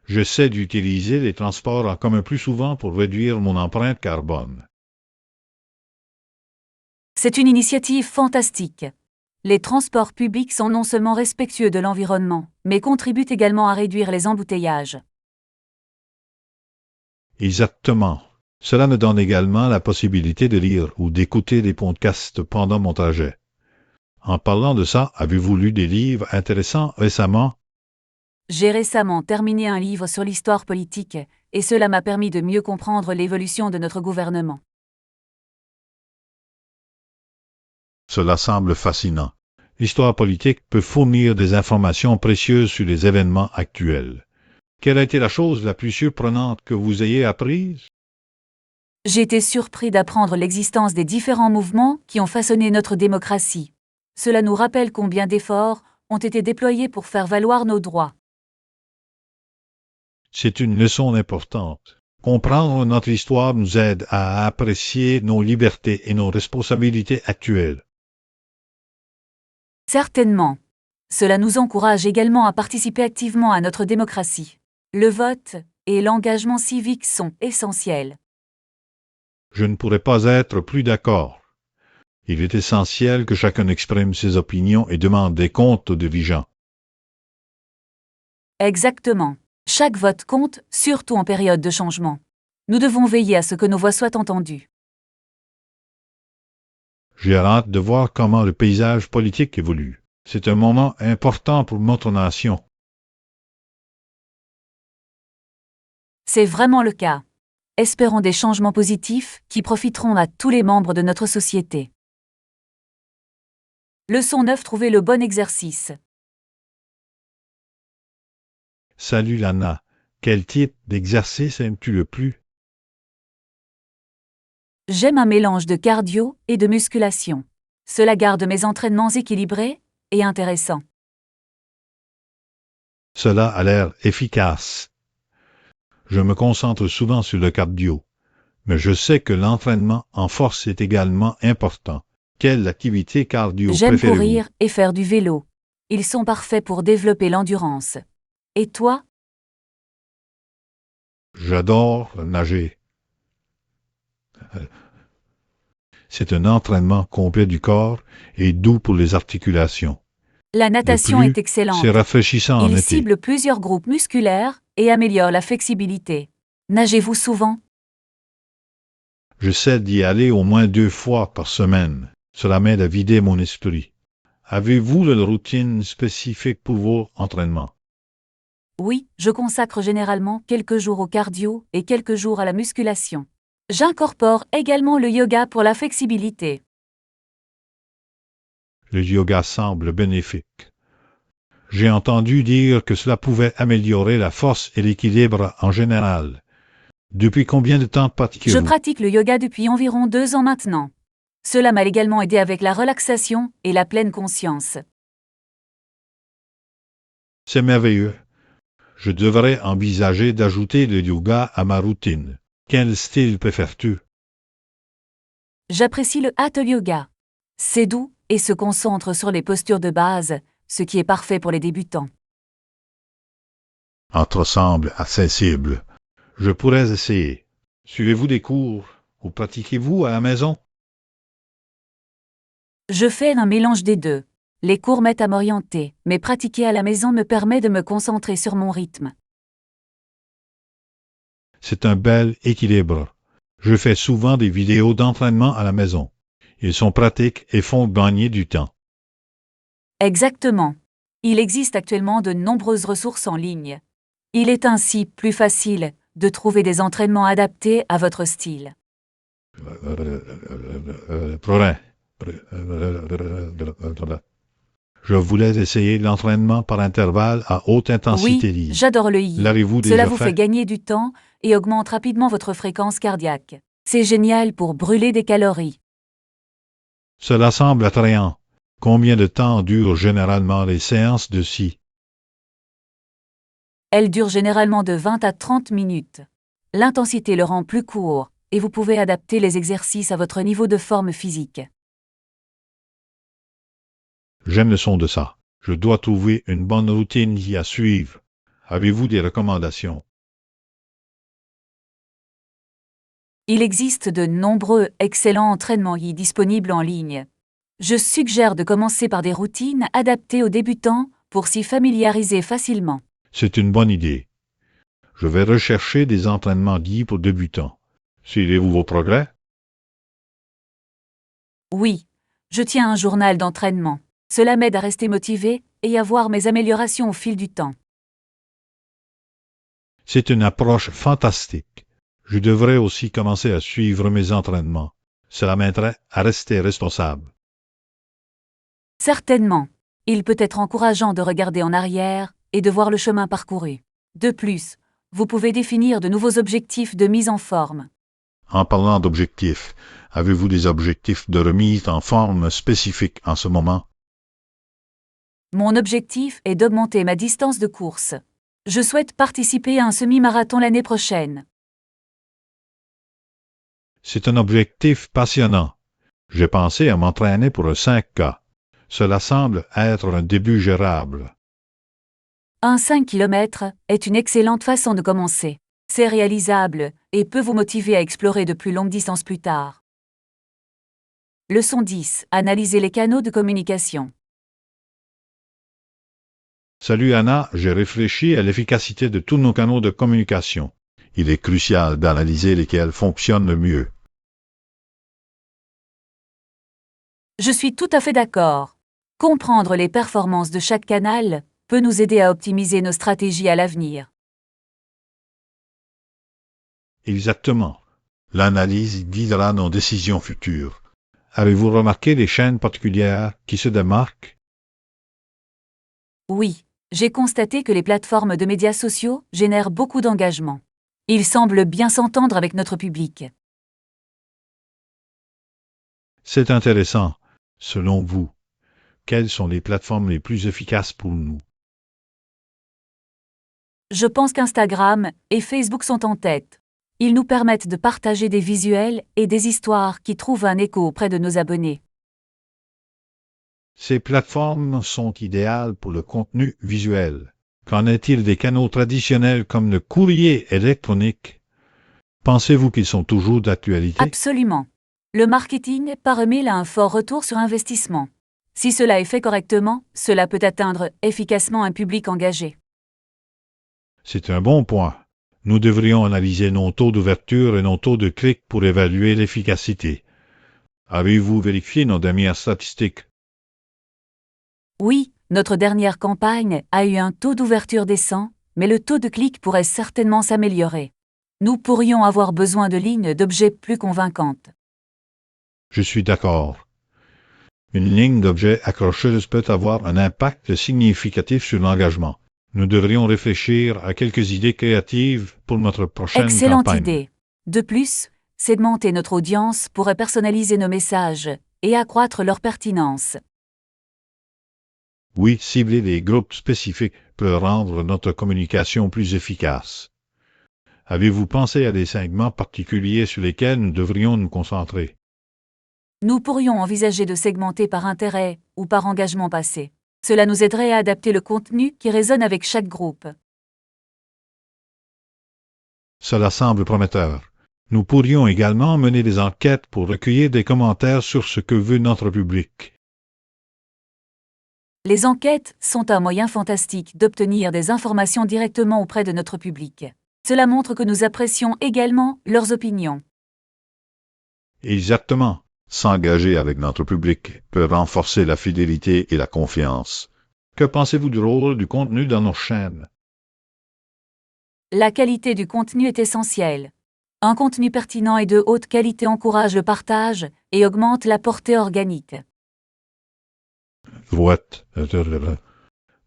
J'essaie d'utiliser les transports en commun plus souvent pour réduire mon empreinte carbone. C'est une initiative fantastique. Les transports publics sont non seulement respectueux de l'environnement, mais contribuent également à réduire les embouteillages. Exactement. Cela me donne également la possibilité de lire ou d'écouter des podcasts pendant mon trajet. En parlant de ça, avez-vous lu des livres intéressants récemment? J'ai récemment terminé un livre sur l'histoire politique, et cela m'a permis de mieux comprendre l'évolution de notre gouvernement. Cela semble fascinant. L'histoire politique peut fournir des informations précieuses sur les événements actuels. Quelle a été la chose la plus surprenante que vous ayez apprise? J'ai été surpris d'apprendre l'existence des différents mouvements qui ont façonné notre démocratie. Cela nous rappelle combien d'efforts ont été déployés pour faire valoir nos droits. C'est une leçon importante. Comprendre notre histoire nous aide à apprécier nos libertés et nos responsabilités actuelles. Certainement. Cela nous encourage également à participer activement à notre démocratie. Le vote et l'engagement civique sont essentiels. Je ne pourrais pas être plus d'accord. Il est essentiel que chacun exprime ses opinions et demande des comptes aux dirigeants. Exactement. Chaque vote compte, surtout en période de changement. Nous devons veiller à ce que nos voix soient entendues. J'ai hâte de voir comment le paysage politique évolue. C'est un moment important pour notre nation. C'est vraiment le cas. Espérons des changements positifs qui profiteront à tous les membres de notre société. Leçon 9. Trouver le bon exercice. Salut Lana. Quel type d'exercice aimes-tu le plus? J'aime un mélange de cardio et de musculation. Cela garde mes entraînements équilibrés et intéressants. Cela a l'air efficace. Je me concentre souvent sur le cardio, mais je sais que l'entraînement en force est également important. Quelle activité cardio J'aime préférez-vous? courir et faire du vélo. Ils sont parfaits pour développer l'endurance. Et toi? J'adore nager. C'est un entraînement complet du corps et doux pour les articulations. La De natation plus, est excellente. c'est rafraîchissant en Il été. cible plusieurs groupes musculaires et améliore la flexibilité. Nagez-vous souvent? J'essaie d'y aller au moins 2 fois par semaine. Cela m'aide à vider mon esprit. Avez-vous une routine spécifique pour vos entraînements? Oui, je consacre généralement quelques jours au cardio et quelques jours à la musculation. J'incorpore également le yoga pour la flexibilité. Le yoga semble bénéfique. J'ai entendu dire que cela pouvait améliorer la force et l'équilibre en général. Depuis combien de temps Je pratiquez-vous? pratique le yoga depuis environ 2 ans maintenant. Cela m'a également aidé avec la relaxation et la pleine conscience. C'est merveilleux. Je devrais envisager d'ajouter le yoga à ma routine. Quel style préfères-tu? J'apprécie le hatha yoga. C'est doux et se concentre sur les postures de base, ce qui est parfait pour les débutants. Entre semble accessible. Je pourrais essayer. Suivez-vous des cours ou pratiquez-vous à la maison? Je fais un mélange des deux. Les cours m'aident à m'orienter, mais pratiquer à la maison me permet de me concentrer sur mon rythme. C'est un bel équilibre. Je fais souvent des vidéos d'entraînement à la maison. Ils sont pratiques et font gagner du temps. Exactement. Il existe actuellement de nombreuses ressources en ligne. Il est ainsi plus facile de trouver des entraînements adaptés à votre style. Prorin. Je voulais essayer l'entraînement par intervalle à haute intensité Oui, libre. j'adore le yi. L'avez-vous Cela déjà vous fait fait? gagner du temps et augmente rapidement votre fréquence cardiaque. C'est génial pour brûler des calories. Cela semble attrayant. Combien de temps durent généralement les séances de scie? Elles durent généralement de 20 à 30 minutes. L'intensité le rend plus court et vous pouvez adapter les exercices à votre niveau de forme physique. J'aime le son de ça. Je dois trouver une bonne routine à suivre. Avez-vous des recommandations? Il existe de nombreux excellents entraînements yi disponibles en ligne. Je suggère de commencer par des routines adaptées aux débutants pour s'y familiariser facilement. C'est une bonne idée. Je vais rechercher des entraînements dits pour débutants. Suivez-vous vos progrès? Oui, je tiens un journal d'entraînement. Cela m'aide à rester motivé et à voir mes améliorations au fil du temps. C'est une approche fantastique. Je devrais aussi commencer à suivre mes entraînements. Cela m'aiderait à rester responsable. Certainement, il peut être encourageant de regarder en arrière et de voir le chemin parcouru. De plus, vous pouvez définir de nouveaux objectifs de mise en forme. En parlant d'objectifs, avez-vous des objectifs de remise en forme spécifiques en ce moment? Mon objectif est d'augmenter ma distance de course. Je souhaite participer à un semi-marathon l'année prochaine. C'est un objectif passionnant. J'ai pensé à m'entraîner pour un 5K. Cela semble être un début gérable. Un 5 km est une excellente façon de commencer. C'est réalisable et peut vous motiver à explorer de plus longues distances plus tard. Leçon 10. Analysez les canaux de communication. Salut Anna, j'ai réfléchi à l'efficacité de tous nos canaux de communication. Il est crucial d'analyser lesquels fonctionnent le mieux. Je suis tout à fait d'accord. Comprendre les performances de chaque canal peut nous aider à optimiser nos stratégies à l'avenir. Exactement. L'analyse guidera nos décisions futures. Avez-vous remarqué les chaînes particulières qui se démarquent? Oui, j'ai constaté que les plateformes de médias sociaux génèrent beaucoup d'engagement. Ils semblent bien s'entendre avec notre public. C'est intéressant. Selon vous, quelles sont les plateformes les plus efficaces pour nous? Je pense qu'Instagram et Facebook sont en tête. Ils nous permettent de partager des visuels et des histoires qui trouvent un écho auprès de nos abonnés. Ces plateformes sont idéales pour le contenu visuel. Qu'en est-il des canaux traditionnels comme le courrier électronique? Pensez-vous qu'ils sont toujours d'actualité? Absolument. Le marketing par email a un fort retour sur investissement. Si cela est fait correctement, cela peut atteindre efficacement un public engagé. C'est un bon point. Nous devrions analyser nos taux d'ouverture et nos taux de clics pour évaluer l'efficacité. Avez-vous vérifié nos dernières statistiques? Oui, notre dernière campagne a eu un taux d'ouverture décent, mais le taux de clic pourrait certainement s'améliorer. Nous pourrions avoir besoin de lignes d'objets plus convaincantes. Je suis d'accord. Une ligne d'objets accrocheuse peut avoir un impact significatif sur l'engagement. Nous devrions réfléchir à quelques idées créatives pour notre prochaine Excellente campagne. idée. De plus, segmenter notre audience pourrait personnaliser nos messages et accroître leur pertinence. Oui, cibler des groupes spécifiques peut rendre notre communication plus efficace. Avez-vous pensé à des segments particuliers sur lesquels nous devrions nous concentrer? Nous pourrions envisager de segmenter par intérêt ou par engagement passé. Cela nous aiderait à adapter le contenu qui résonne avec chaque groupe. Cela semble prometteur. Nous pourrions également mener des enquêtes pour recueillir des commentaires sur ce que veut notre public. Les enquêtes sont un moyen fantastique d'obtenir des informations directement auprès de notre public. Cela montre que nous apprécions également leurs opinions. Exactement. S'engager avec notre public peut renforcer la fidélité et la confiance. Que pensez-vous du rôle du contenu dans nos chaînes? La qualité du contenu est essentielle. Un contenu pertinent et de haute qualité encourage le partage et augmente la portée organique. Droite.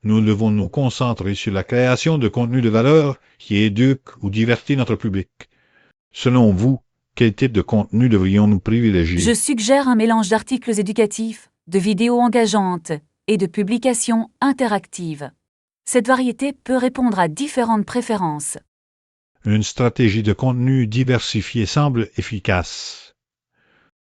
Nous devons nous concentrer sur la création de contenu de valeur qui éduque ou divertit notre public. Selon vous, quel type de contenu devrions-nous privilégier? Je suggère un mélange d'articles éducatifs, de vidéos engageantes et de publications interactives. Cette variété peut répondre à différentes préférences. Une stratégie de contenu diversifié semble efficace.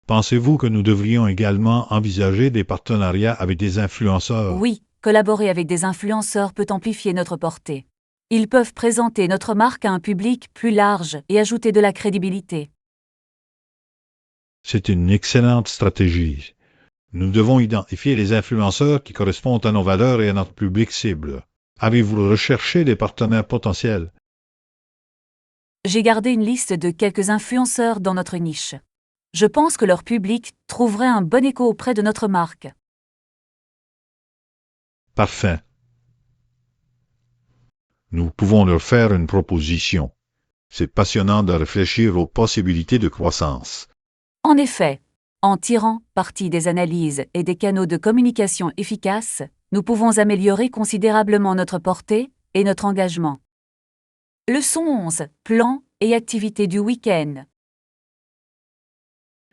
Pensez-vous que nous devrions également envisager des partenariats avec des influenceurs? Oui, collaborer avec des influenceurs peut amplifier notre portée. Ils peuvent présenter notre marque à un public plus large et ajouter de la crédibilité. C'est une excellente stratégie. Nous devons identifier les influenceurs qui correspondent à nos valeurs et à notre public cible. Avez-vous recherché des partenaires potentiels? J'ai gardé une liste de quelques influenceurs dans notre niche. Je pense que leur public trouverait un bon écho auprès de notre marque. Parfait. Nous pouvons leur faire une proposition. C'est passionnant de réfléchir aux possibilités de croissance. En effet, en tirant parti des analyses et des canaux de communication efficaces, nous pouvons améliorer considérablement notre portée et notre engagement. Leçon 11. Plans et activités du week-end.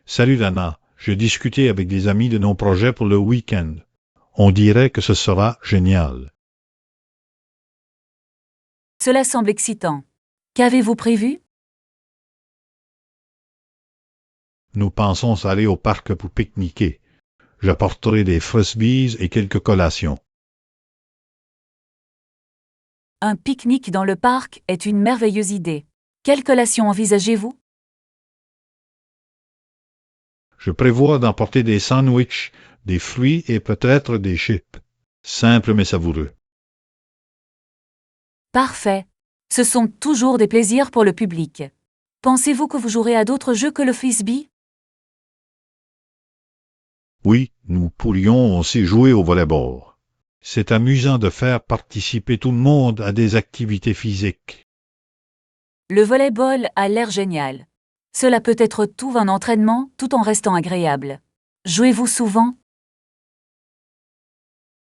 Salut Lana, j'ai discuté avec des amis de nos projets pour le week-end. On dirait que ce sera génial. Cela semble excitant. Qu'avez-vous prévu? Nous pensons aller au parc pour pique-niquer. J'apporterai des frisbees et quelques collations. Un pique-nique dans le parc est une merveilleuse idée. Quelle collation envisagez-vous? Je prévois d'emporter des sandwichs, des fruits et peut-être des chips. Simple mais savoureux. Parfait. Ce sont toujours des plaisirs pour le public. Pensez-vous que vous jouerez à d'autres jeux que le frisbee? Oui, nous pourrions aussi jouer au volley-ball. C'est amusant de faire participer tout le monde à des activités physiques. Le volley-ball a l'air génial. Cela peut être tout un entraînement tout en restant agréable. Jouez-vous souvent?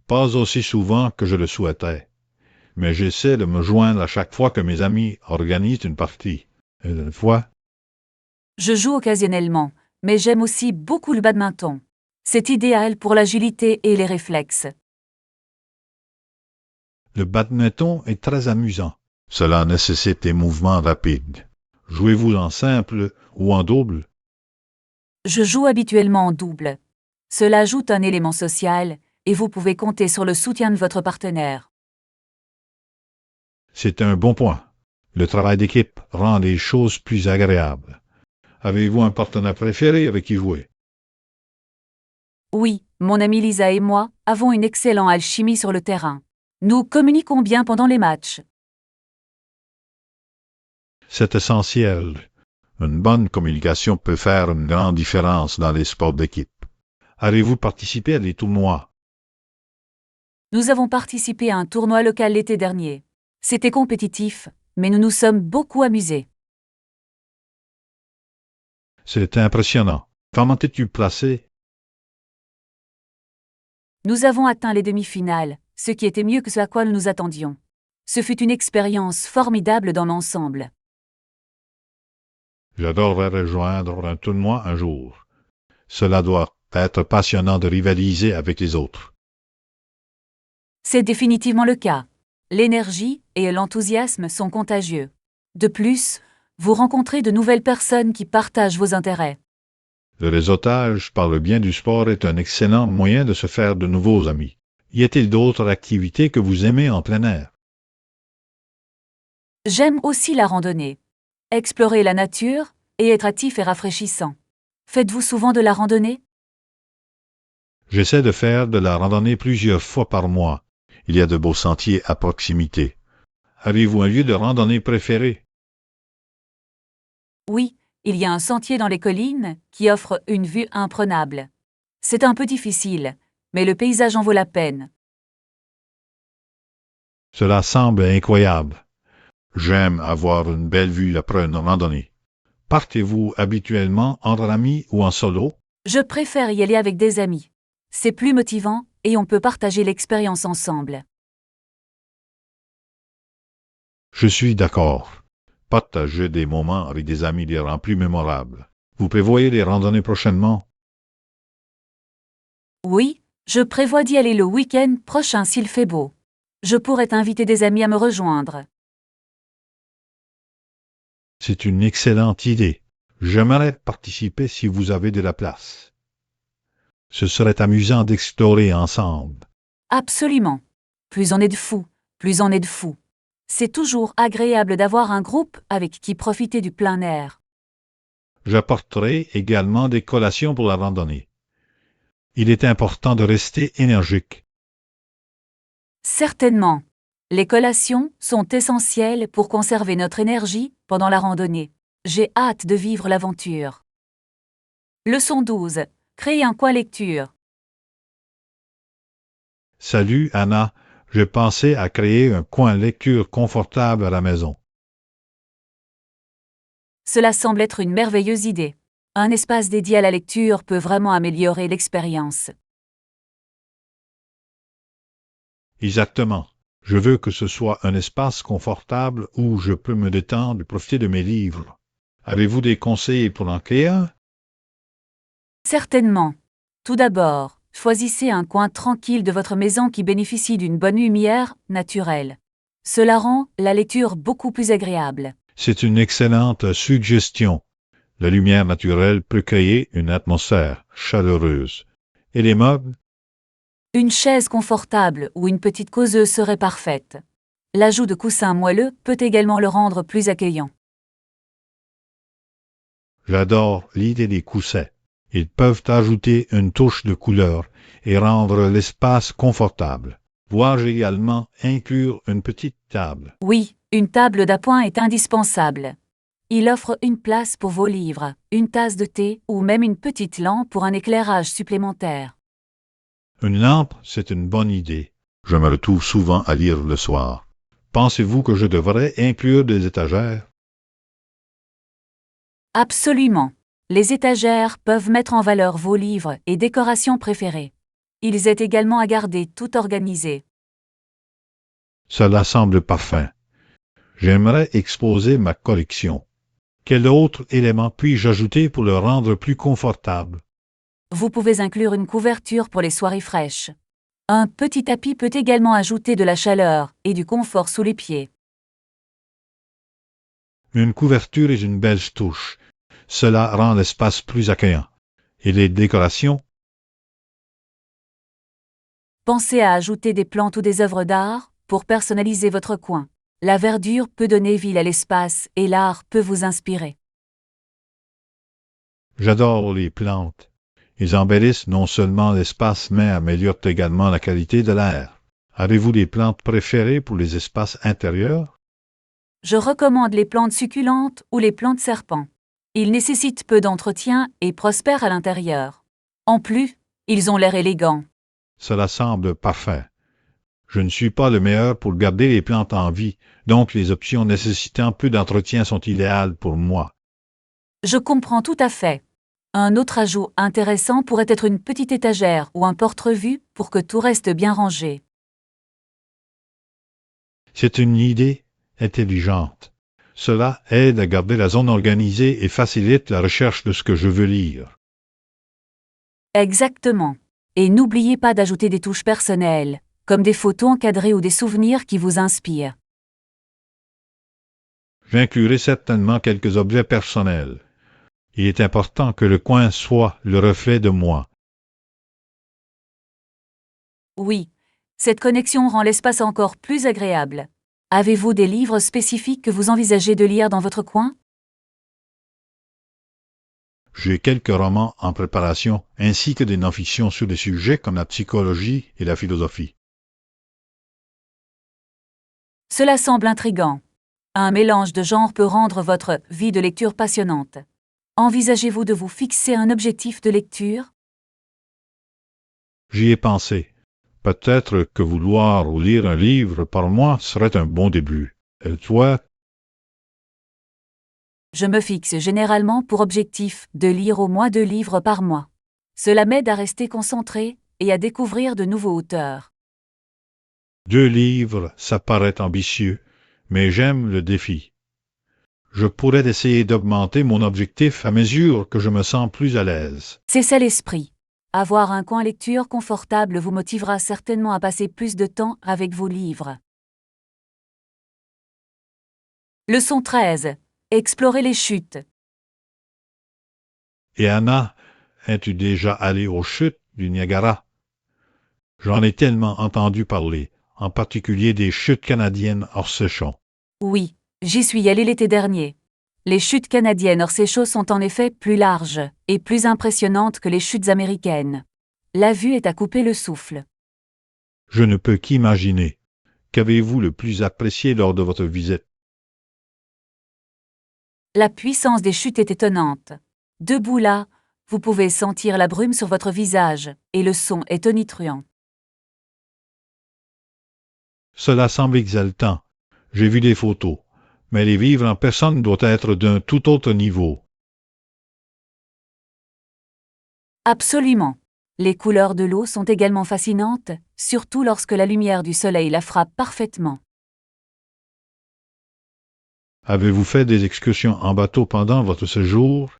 Pas aussi souvent que je le souhaitais, mais j'essaie de me joindre à chaque fois que mes amis organisent une partie. Et une fois, Je joue occasionnellement, mais j'aime aussi beaucoup le badminton. C'est idéal pour l'agilité et les réflexes. le badminton est très amusant. Cela nécessite des mouvements rapides. Jouez-vous en simple ou en double? Je joue habituellement en double. Cela ajoute un élément social et vous pouvez compter sur le soutien de votre partenaire. C'est un bon point. Le travail d'équipe rend les choses plus agréables. Avez-vous un partenaire préféré avec qui jouer? Oui, mon amie Lisa et moi avons une excellente alchimie sur le terrain. Nous communiquons bien pendant les matchs. C'est essentiel. Une bonne communication peut faire une grande différence dans les sports d'équipe. Avez-vous participé à des tournois? Nous avons participé à un tournoi local l'été dernier. C'était compétitif, mais nous nous sommes beaucoup amusés. C'est impressionnant. Comment t'es-tu placé? Nous avons atteint les demi-finales, ce qui était mieux que ce à quoi nous nous attendions. Ce fut une expérience formidable dans l'ensemble. J'adorerais rejoindre un tournoi un jour. Cela doit être passionnant de rivaliser avec les autres. C'est définitivement le cas. L'énergie et l'enthousiasme sont contagieux. De plus, vous rencontrez de nouvelles personnes qui partagent vos intérêts. Le réseautage par le bien du sport est un excellent moyen de se faire de nouveaux amis. Y a-t-il d'autres activités que vous aimez en plein air? J'aime aussi la randonnée. Explorer la nature et être actif et rafraîchissant. Faites-vous souvent de la randonnée? J'essaie de faire de la randonnée plusieurs fois par mois. Il y a de beaux sentiers à proximité. Avez-vous un lieu de randonnée préféré? Oui, il y a un sentier dans les collines qui offre une vue imprenable. C'est un peu difficile, mais le paysage en vaut la peine. Cela semble incroyable. J'aime avoir une belle vue après une randonnée. Partez-vous habituellement entre amis ou en solo? Je préfère y aller avec des amis. C'est plus motivant et on peut partager l'expérience ensemble. Je suis d'accord. Partager des moments avec des amis les rend plus mémorables. Vous prévoyez des randonnées prochainement? Oui, je prévois d'y aller le week-end prochain s'il fait beau. Je pourrais inviter des amis à me rejoindre. C'est une excellente idée. J'aimerais participer si vous avez de la place. Ce serait amusant d'explorer ensemble. Absolument. Plus on est de fous, plus on est de fous. C'est toujours agréable d'avoir un groupe avec qui profiter du plein air. J'apporterai également des collations pour la randonnée. Il est important de rester énergique. Certainement. Les collations sont essentielles pour conserver notre énergie pendant la randonnée. J'ai hâte de vivre l'aventure. Leçon 12. Créer un coin lecture. Salut Anna, je pensais à créer un coin lecture confortable à la maison. Cela semble être une merveilleuse idée. Un espace dédié à la lecture peut vraiment améliorer l'expérience. Exactement. Je veux que ce soit un espace confortable où je peux me détendre et profiter de mes livres. Avez-vous des conseils pour en créer un? Certainement. Tout d'abord, choisissez un coin tranquille de votre maison qui bénéficie d'une bonne lumière naturelle. Cela rend la lecture beaucoup plus agréable. C'est une excellente suggestion. La lumière naturelle peut créer une atmosphère chaleureuse. Et les meubles? Une chaise confortable ou une petite causeuse serait parfaite. L'ajout de coussins moelleux peut également le rendre plus accueillant. J'adore l'idée des coussins. Ils peuvent ajouter une touche de couleur et rendre l'espace confortable. Vois-je également inclure une petite table? Oui, une table d'appoint est indispensable. Il offre une place pour vos livres, une tasse de thé ou même une petite lampe pour un éclairage supplémentaire. Une lampe, c'est une bonne idée. Je me retrouve souvent à lire le soir. Pensez-vous que je devrais inclure des étagères? Absolument. Les étagères peuvent mettre en valeur vos livres et décorations préférés. Ils aident également à garder tout organisé. Cela semble parfait. J'aimerais exposer ma collection. Quel autre élément puis-je ajouter pour le rendre plus confortable? Vous pouvez inclure une couverture pour les soirées fraîches. Un petit tapis peut également ajouter de la chaleur et du confort sous les pieds. Une couverture est une belle touche. Cela rend l'espace plus accueillant. Et les décorations? Pensez à ajouter des plantes ou des œuvres d'art pour personnaliser votre coin. La verdure peut donner vie à l'espace et l'art peut vous inspirer. J'adore les plantes. Ils embellissent non seulement l'espace, mais améliorent également la qualité de l'air. Avez-vous des plantes préférées pour les espaces intérieurs? Je recommande les plantes succulentes ou les plantes serpents. Ils nécessitent peu d'entretien et prospèrent à l'intérieur. En plus, ils ont l'air élégants. Cela semble parfait. Je ne suis pas le meilleur pour garder les plantes en vie, donc les options nécessitant peu d'entretien sont idéales pour moi. Je comprends tout à fait. Un autre ajout intéressant pourrait être une petite étagère ou un porte-revue pour que tout reste bien rangé. C'est une idée intelligente. Cela aide à garder la zone organisée et facilite la recherche de ce que je veux lire. Exactement. Et n'oubliez pas d'ajouter des touches personnelles, comme des photos encadrées ou des souvenirs qui vous inspirent. J'inclurai certainement quelques objets personnels. Il est important que le coin soit le reflet de moi. Oui, cette connexion rend l'espace encore plus agréable. Avez-vous des livres spécifiques que vous envisagez de lire dans votre coin? J'ai quelques romans en préparation ainsi que des non-fictions sur des sujets comme la psychologie et la philosophie. Cela semble intriguant. Un mélange de genres peut rendre votre vie de lecture passionnante. Envisagez-vous de vous fixer un objectif de lecture? J'y ai pensé. Peut-être que vouloir ou lire un livre par mois serait un bon début. Et toi? Je me fixe généralement pour objectif de lire au moins 2 livres par mois. Cela m'aide à rester concentré et à découvrir de nouveaux auteurs. 2 livres, ça paraît ambitieux, mais j'aime le défi. Je pourrais essayer d'augmenter mon objectif à mesure que je me sens plus à l'aise. C'est ça l'esprit. Avoir un coin lecture confortable vous motivera certainement à passer plus de temps avec vos livres. Leçon 13. Explorer les chutes. Et Anna, es-tu déjà allée aux chutes du Niagara? J'en ai tellement entendu parler, en particulier des chutes canadiennes hors séchon. Oui, j'y suis allé l'été dernier. Les chutes canadiennes hors séchaux sont en effet plus larges et plus impressionnantes que les chutes américaines. La vue est à couper le souffle. Je ne peux qu'imaginer. Qu'avez-vous le plus apprécié lors de votre visite? La puissance des chutes est étonnante. Debout là, vous pouvez sentir la brume sur votre visage, et le son est tonitruant. Cela semble exaltant. J'ai vu des photos, mais les vivre en personne doit être d'un tout autre niveau. Absolument. Les couleurs de l'eau sont également fascinantes, surtout lorsque la lumière du soleil la frappe parfaitement. Avez-vous fait des excursions en bateau pendant votre séjour?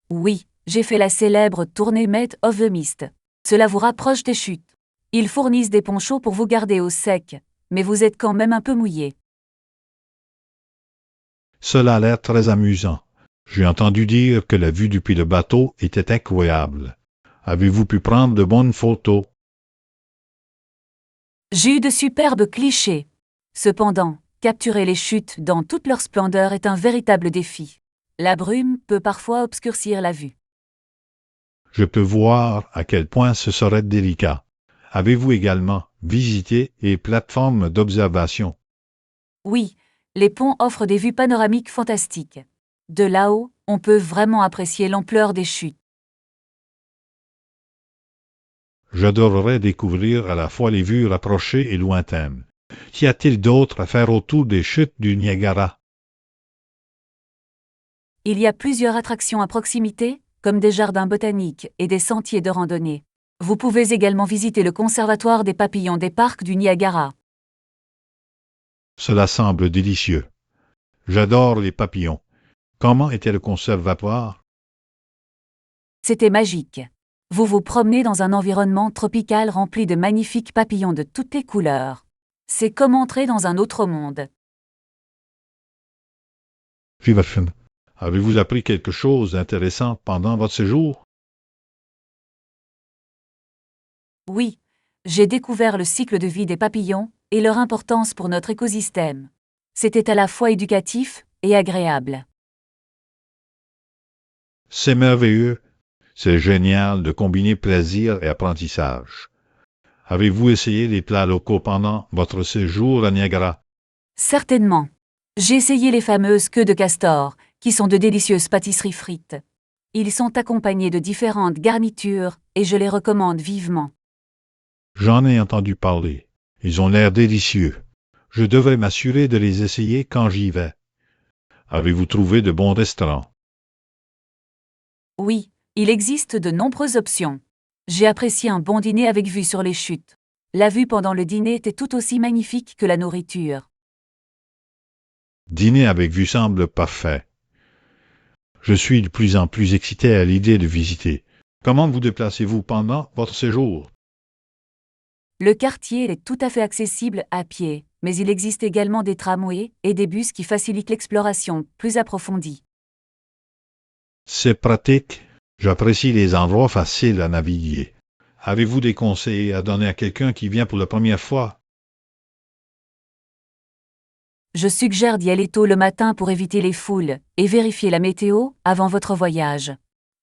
Oui, j'ai fait la célèbre tournée Mate of the Mist. Cela vous rapproche des chutes. Ils fournissent des ponchos pour vous garder au sec, mais vous êtes quand même un peu mouillé. Cela a l'air très amusant. J'ai entendu dire que la vue depuis le bateau était incroyable. Avez-vous pu prendre de bonnes photos? J'ai eu de superbes clichés. Cependant, capturer les chutes dans toute leur splendeur est un véritable défi. La brume peut parfois obscurcir la vue. Je peux voir à quel point ce serait délicat. Avez-vous également visité les plateformes d'observation? Oui, Les ponts offrent des vues panoramiques fantastiques. De là-haut, on peut vraiment apprécier l'ampleur des chutes. J'adorerais découvrir à la fois les vues rapprochées et lointaines. Qu'y a-t-il d'autre à faire autour des chutes du Niagara? Il y a plusieurs attractions à proximité, comme des jardins botaniques et des sentiers de randonnée. Vous pouvez également visiter le conservatoire des papillons des parcs du Niagara. Cela semble délicieux. J'adore les papillons. Comment était le conservatoire? C'était magique. Vous vous promenez dans un environnement tropical rempli de magnifiques papillons de toutes les couleurs. C'est comme entrer dans un autre monde. Avez-vous appris quelque chose d'intéressant pendant votre séjour? Oui, j'ai découvert le cycle de vie des papillons et leur importance pour notre écosystème. C'était à la fois éducatif et agréable. C'est merveilleux. C'est génial de combiner plaisir et apprentissage. Avez-vous essayé les plats locaux pendant votre séjour à Niagara? Certainement. J'ai essayé les fameuses queues de castor, qui sont de délicieuses pâtisseries frites. Ils sont accompagnés de différentes garnitures et je les recommande vivement. J'en ai entendu parler. Ils ont l'air délicieux. Je devrais m'assurer de les essayer quand j'y vais. Avez-vous trouvé de bons restaurants? Oui, il existe de nombreuses options. J'ai apprécié un bon dîner avec vue sur les chutes. La vue pendant le dîner était tout aussi magnifique que la nourriture. Dîner avec vue semble parfait. Je suis de plus en plus excité à l'idée de visiter. Comment vous déplacez-vous pendant votre séjour? Le quartier est tout à fait accessible à pied, mais il existe également des tramways et des bus qui facilitent l'exploration plus approfondie. C'est pratique. J'apprécie les endroits faciles à naviguer. Avez-vous des conseils à donner à quelqu'un qui vient pour la première fois? Je suggère d'y aller tôt le matin pour éviter les foules et vérifier la météo avant votre voyage.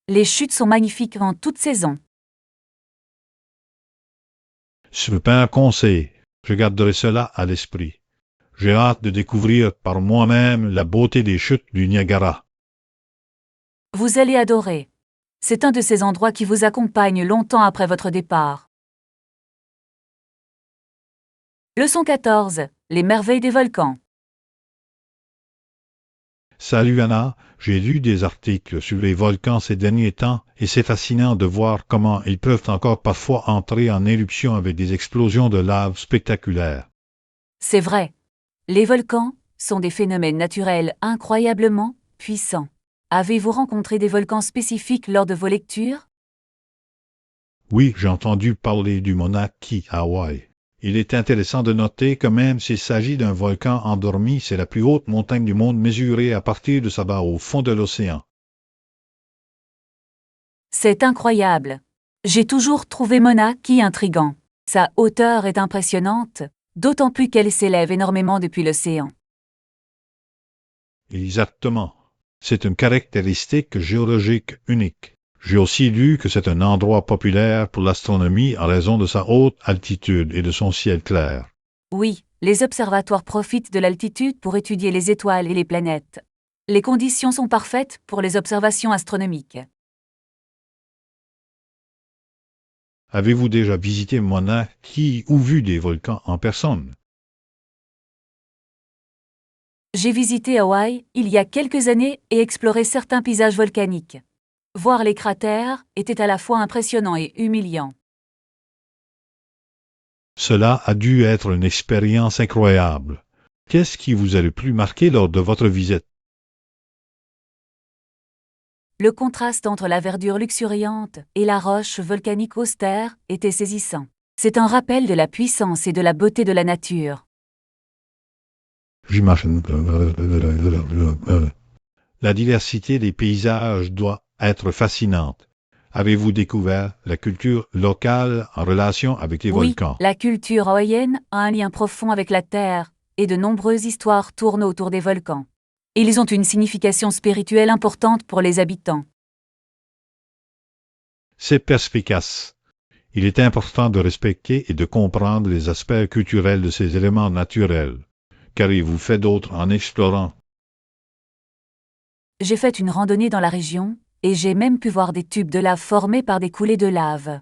Les chutes sont magnifiques en toute saison. Super conseil. Je garderai cela à l'esprit. J'ai hâte de découvrir par moi-même la beauté des chutes du Niagara. Vous allez adorer. C'est un de ces endroits qui vous accompagne longtemps après votre départ. Leçon 14. Les merveilles des volcans. Salut Anna, j'ai lu des articles sur les volcans ces derniers temps et c'est fascinant de voir comment ils peuvent encore parfois entrer en éruption avec des explosions de lave spectaculaires. C'est vrai. Les volcans sont des phénomènes naturels incroyablement puissants. Avez-vous rencontré des volcans spécifiques lors de vos lectures? Oui, j'ai entendu parler du Mauna Kea à Hawaï. Il est intéressant de noter que même s'il s'agit d'un volcan endormi, c'est la plus haute montagne du monde mesurée à partir de sa base au fond de l'océan. C'est incroyable. J'ai toujours trouvé Mauna Kea intrigant. Sa hauteur est impressionnante, d'autant plus qu'elle s'élève énormément depuis l'océan. Exactement. C'est une caractéristique géologique unique. J'ai aussi lu que c'est un endroit populaire pour l'astronomie en raison de sa haute altitude et de son ciel clair. Oui, les observatoires profitent de l'altitude pour étudier les étoiles et les planètes. Les conditions sont parfaites pour les observations astronomiques. Avez-vous déjà visité Mauna Kea ou vu des volcans en personne? J'ai visité Hawaï il y a quelques années et exploré certains paysages volcaniques. Voir les cratères était à la fois impressionnant et humiliant. Cela a dû être une expérience incroyable. Qu'est-ce qui vous a le plus marqué lors de votre visite? Le contraste entre la verdure luxuriante et la roche volcanique austère était saisissant. C'est un rappel de la puissance et de la beauté de la nature. J'imagine. La diversité des paysages doit être fascinante. Avez-vous découvert la culture locale en relation avec les Oui, volcans? la culture hawaïenne a un lien profond avec la terre, et de nombreuses histoires tournent autour des volcans. Ils ont une signification spirituelle importante pour les habitants. C'est perspicace. Il est important de respecter et de comprendre les aspects culturels de ces éléments naturels. Qu'avez-vous fait d'autre en explorant? J'ai fait une randonnée dans la région, et j'ai même pu voir des tubes de lave formés par des coulées de lave.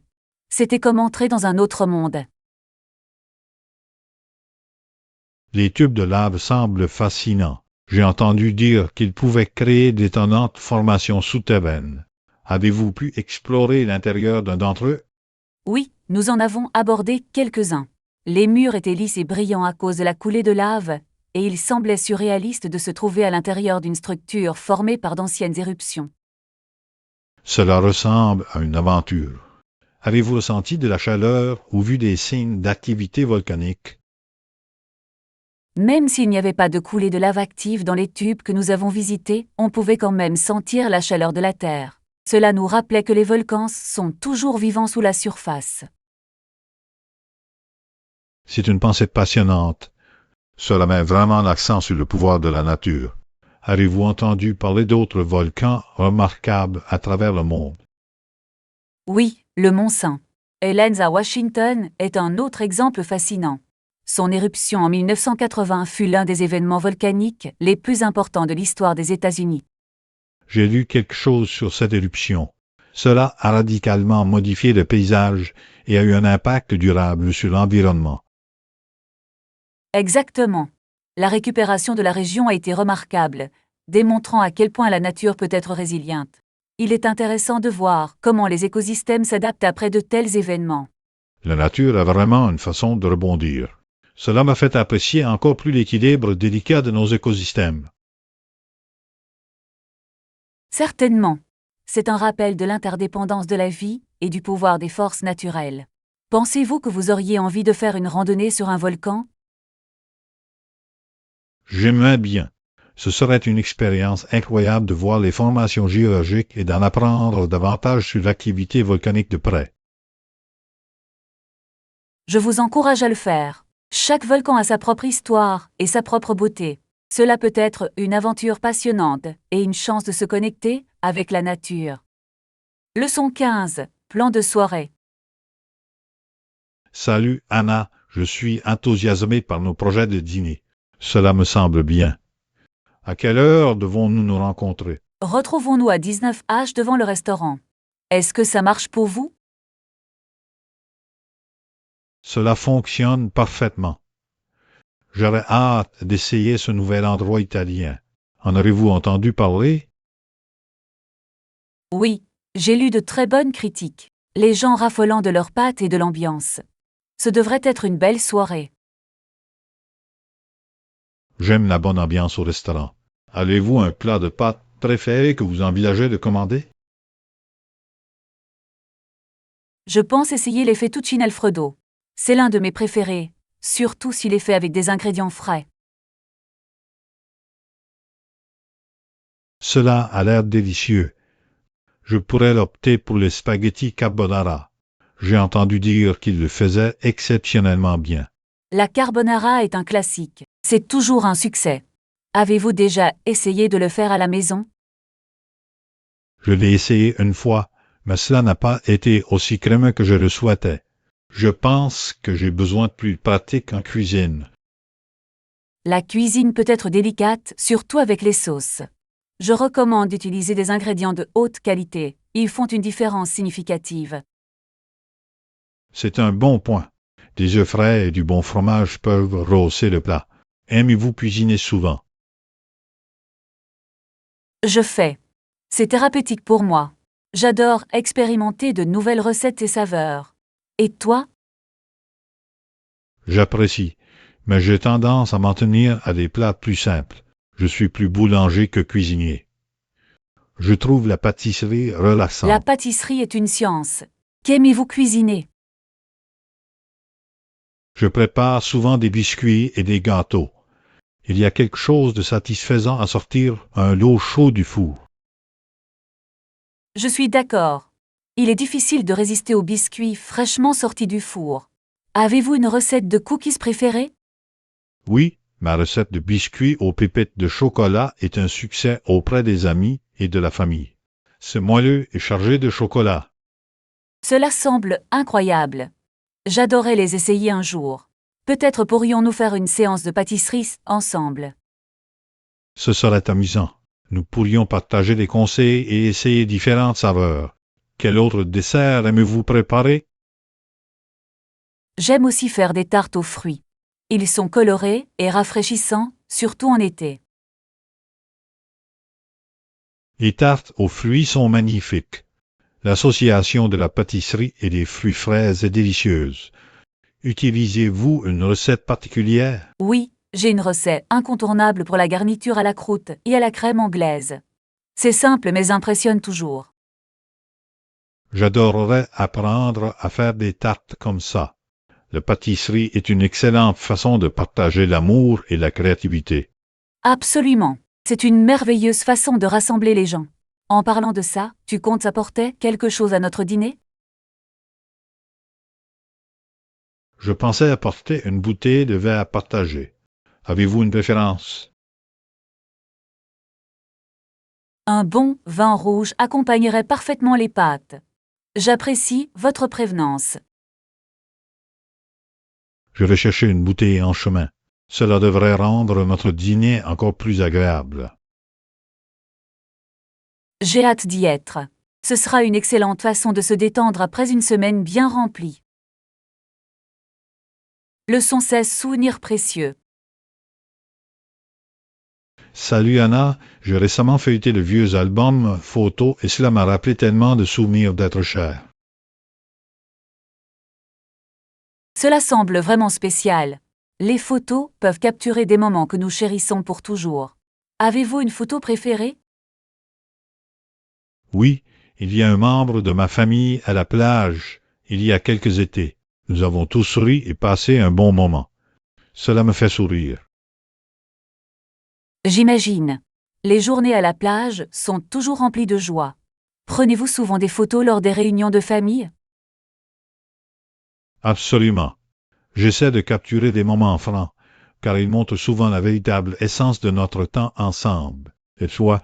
C'était comme entrer dans un autre monde. Les tubes de lave semblent fascinants. J'ai entendu dire qu'ils pouvaient créer d'étonnantes formations souterraines. Avez-vous pu explorer l'intérieur d'un d'entre eux? Oui, nous en avons abordé quelques-uns. Les murs étaient lisses et brillants à cause de la coulée de lave, et il semblait surréaliste de se trouver à l'intérieur d'une structure formée par d'anciennes éruptions. Cela ressemble à une aventure. Avez-vous ressenti de la chaleur ou vu des signes d'activité volcanique? Même s'il n'y avait pas de coulée de lave active dans les tubes que nous avons visités, on pouvait quand même sentir la chaleur de la Terre. Cela nous rappelait que les volcans sont toujours vivants sous la surface. C'est une pensée passionnante. Cela met vraiment l'accent sur le pouvoir de la nature. Avez-vous entendu parler d'autres volcans remarquables à travers le monde? Oui, le Mont Saint Helens à Washington est un autre exemple fascinant. Son éruption en 1980 fut l'un des événements volcaniques les plus importants de l'histoire des États-Unis. J'ai lu quelque chose sur cette éruption. Cela a radicalement modifié le paysage et a eu un impact durable sur l'environnement. Exactement. La récupération de la région a été remarquable, démontrant à quel point la nature peut être résiliente. Il est intéressant de voir comment les écosystèmes s'adaptent après de tels événements. La nature a vraiment une façon de rebondir. Cela m'a fait apprécier encore plus l'équilibre délicat de nos écosystèmes. Certainement. C'est un rappel de l'interdépendance de la vie et du pouvoir des forces naturelles. Pensez-vous que vous auriez envie de faire une randonnée sur un volcan? J'aimerais bien. Ce serait une expérience incroyable de voir les formations géologiques et d'en apprendre davantage sur l'activité volcanique de près. Je vous encourage à le faire. Chaque volcan a sa propre histoire et sa propre beauté. Cela peut être une aventure passionnante et une chance de se connecter avec la nature. Leçon 15. Plan de soirée. Salut Anna, je suis enthousiasmé par nos projets de dîner. Cela me semble bien. À quelle heure devons-nous nous rencontrer? Retrouvons-nous à 19h devant le restaurant. Est-ce que ça marche pour vous? Cela fonctionne parfaitement. J'aurais hâte d'essayer ce nouvel endroit italien. En aurez-vous entendu parler? Oui, j'ai lu de très bonnes critiques. Les gens raffolant de leurs pâtes et de l'ambiance. Ce devrait être une belle soirée. J'aime la bonne ambiance au restaurant. Avez-vous un plat de pâtes préféré que vous envisagez de commander? Je pense essayer les fettuccine Alfredo. C'est l'un de mes préférés, surtout s'il est fait avec des ingrédients frais. Cela a l'air délicieux. Je pourrais opter pour les spaghettis carbonara. J'ai entendu dire qu'ils le faisaient exceptionnellement bien. La carbonara est un classique. C'est toujours un succès. Avez-vous déjà essayé de le faire à la maison? Je l'ai essayé une fois, mais cela n'a pas été aussi crémeux que je le souhaitais. Je pense que j'ai besoin de plus de pratique en cuisine. La cuisine peut être délicate, surtout avec les sauces. Je recommande d'utiliser des ingrédients de haute qualité. Ils font une différence significative. C'est un bon point. Des œufs frais et du bon fromage peuvent rehausser le plat. Aimez-vous cuisiner souvent? Je fais. C'est thérapeutique pour moi. J'adore expérimenter de nouvelles recettes et saveurs. Et toi? J'apprécie, mais j'ai tendance à m'en tenir à des plats plus simples. Je suis plus boulanger que cuisinier. Je trouve la pâtisserie La relaxante. pâtisserie est une science. Qu'aimez-vous cuisiner? Je prépare souvent des biscuits et des gâteaux. Il y a quelque chose de satisfaisant à sortir un lot chaud du four. Je suis d'accord. Il est difficile de résister aux biscuits fraîchement sortis du four. Avez-vous une recette de cookies préférée? Oui, ma recette de biscuits aux pépites de chocolat est un succès auprès des amis et de la famille. C'est moelleux et chargé de chocolat. Cela semble incroyable. J'adorais les essayer un jour. Peut-être pourrions-nous faire une séance de pâtisserie ensemble. Ce serait amusant. Nous pourrions partager des conseils et essayer différentes saveurs. Quel autre dessert aimez-vous préparer? J'aime aussi faire des tartes aux fruits. Ils sont colorés et rafraîchissants, surtout en été. Les tartes aux fruits sont magnifiques. L'association de la pâtisserie et des fruits frais est délicieuse. Utilisez-vous une recette particulière? Oui, j'ai une recette incontournable pour la garniture à la croûte et à la crème anglaise. C'est simple mais impressionne toujours. J'adorerais apprendre à faire des tartes comme ça. La pâtisserie est une excellente façon de partager l'amour et la créativité. Absolument. C'est une merveilleuse façon de rassembler les gens. En parlant de ça, tu comptes apporter quelque chose à notre dîner? Je pensais apporter une bouteille de vin à partager. Avez-vous une préférence? Un bon vin rouge accompagnerait parfaitement les pâtes. J'apprécie votre prévenance. Je vais chercher une bouteille en chemin. Cela devrait rendre notre dîner encore plus agréable. J'ai hâte d'y être. Ce sera une excellente façon de se détendre après une semaine bien remplie. Leçon 16 Souvenirs précieux. Salut Anna, j'ai récemment feuilleté de vieux albums, photos, et cela m'a rappelé tellement de souvenirs d'être cher. Cela semble vraiment spécial. Les photos peuvent capturer des moments que nous chérissons pour toujours. Avez-vous une photo préférée? Oui, il y a un membre de ma famille à la plage, il y a quelques étés. Nous avons tous ri et passé un bon moment. Cela me fait sourire. J'imagine. Les journées à la plage sont toujours remplies de joie. Prenez-vous souvent des photos lors des réunions de famille? Absolument. J'essaie de capturer des moments francs, car ils montrent souvent la véritable essence de notre temps ensemble. Et toi?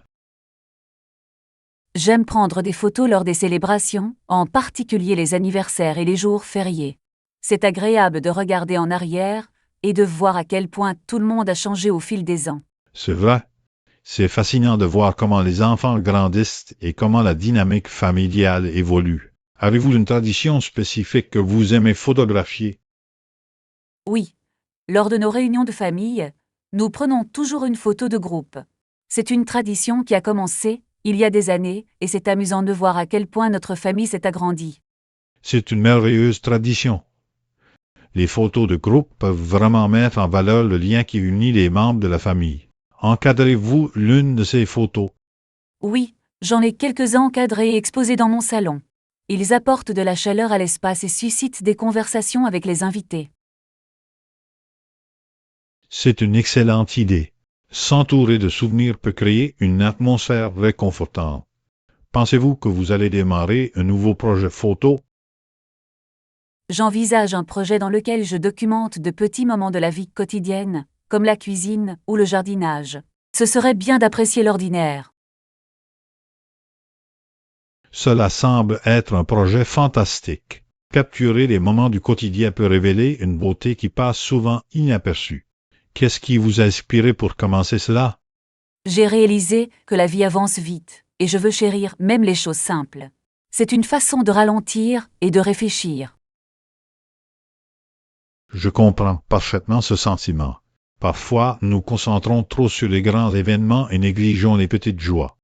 J'aime prendre des photos lors des célébrations, en particulier les anniversaires et les jours fériés. C'est agréable de regarder en arrière et de voir à quel point tout le monde a changé au fil des ans. C'est vrai. C'est fascinant de voir comment les enfants grandissent et comment la dynamique familiale évolue. Avez-vous une tradition spécifique que vous aimez photographier? Oui, lors de nos réunions de famille, nous prenons toujours une photo de groupe. C'est une tradition qui a commencé il y a des années et c'est amusant de voir à quel point notre famille s'est agrandie. C'est une merveilleuse tradition. Les photos de groupe peuvent vraiment mettre en valeur le lien qui unit les membres de la famille. Encadrez-vous l'une de ces photos? Oui, j'en ai quelques-uns encadrés et exposés dans mon salon. Ils apportent de la chaleur à l'espace et suscitent des conversations avec les invités. C'est une excellente idée. S'entourer de souvenirs peut créer une atmosphère réconfortante. Pensez-vous que vous allez démarrer un nouveau projet photo? J'envisage un projet dans lequel je documente de petits moments de la vie quotidienne, comme la cuisine ou le jardinage. Ce serait bien d'apprécier l'ordinaire. Cela semble être un projet fantastique. Capturer les moments du quotidien peut révéler une beauté qui passe souvent inaperçue. Qu'est-ce qui vous a inspiré pour commencer cela? J'ai réalisé que la vie avance vite, et je veux chérir même les choses simples. C'est une façon de ralentir et de réfléchir. Je comprends parfaitement ce sentiment. Parfois, nous concentrons trop sur les grands événements et négligeons les petites joies.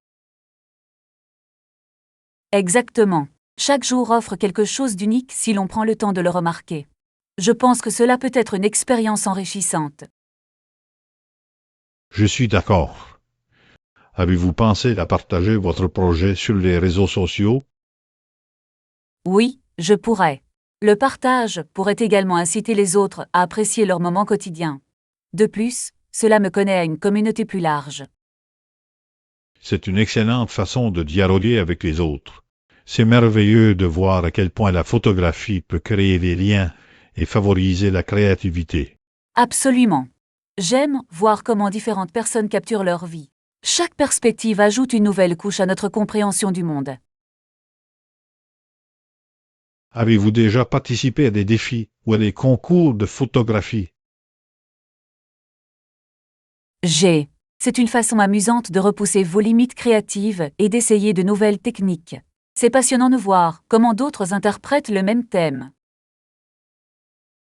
Exactement. Chaque jour offre quelque chose d'unique si l'on prend le temps de le remarquer. Je pense que cela peut être une expérience enrichissante. Je suis d'accord. Avez-vous pensé à partager votre projet sur les réseaux sociaux? Oui, je pourrais. Le partage pourrait également inciter les autres à apprécier leurs moments quotidiens. De plus, cela me connaît à une communauté plus large. C'est une excellente façon de dialoguer avec les autres. C'est merveilleux de voir à quel point la photographie peut créer des liens et favoriser la créativité. Absolument. J'aime voir comment différentes personnes capturent leur vie. Chaque perspective ajoute une nouvelle couche à notre compréhension du monde. Avez-vous déjà participé à des défis ou à des concours de photographie? J'ai. C'est une façon amusante de repousser vos limites créatives et d'essayer de nouvelles techniques. C'est passionnant de voir comment d'autres interprètent le même thème.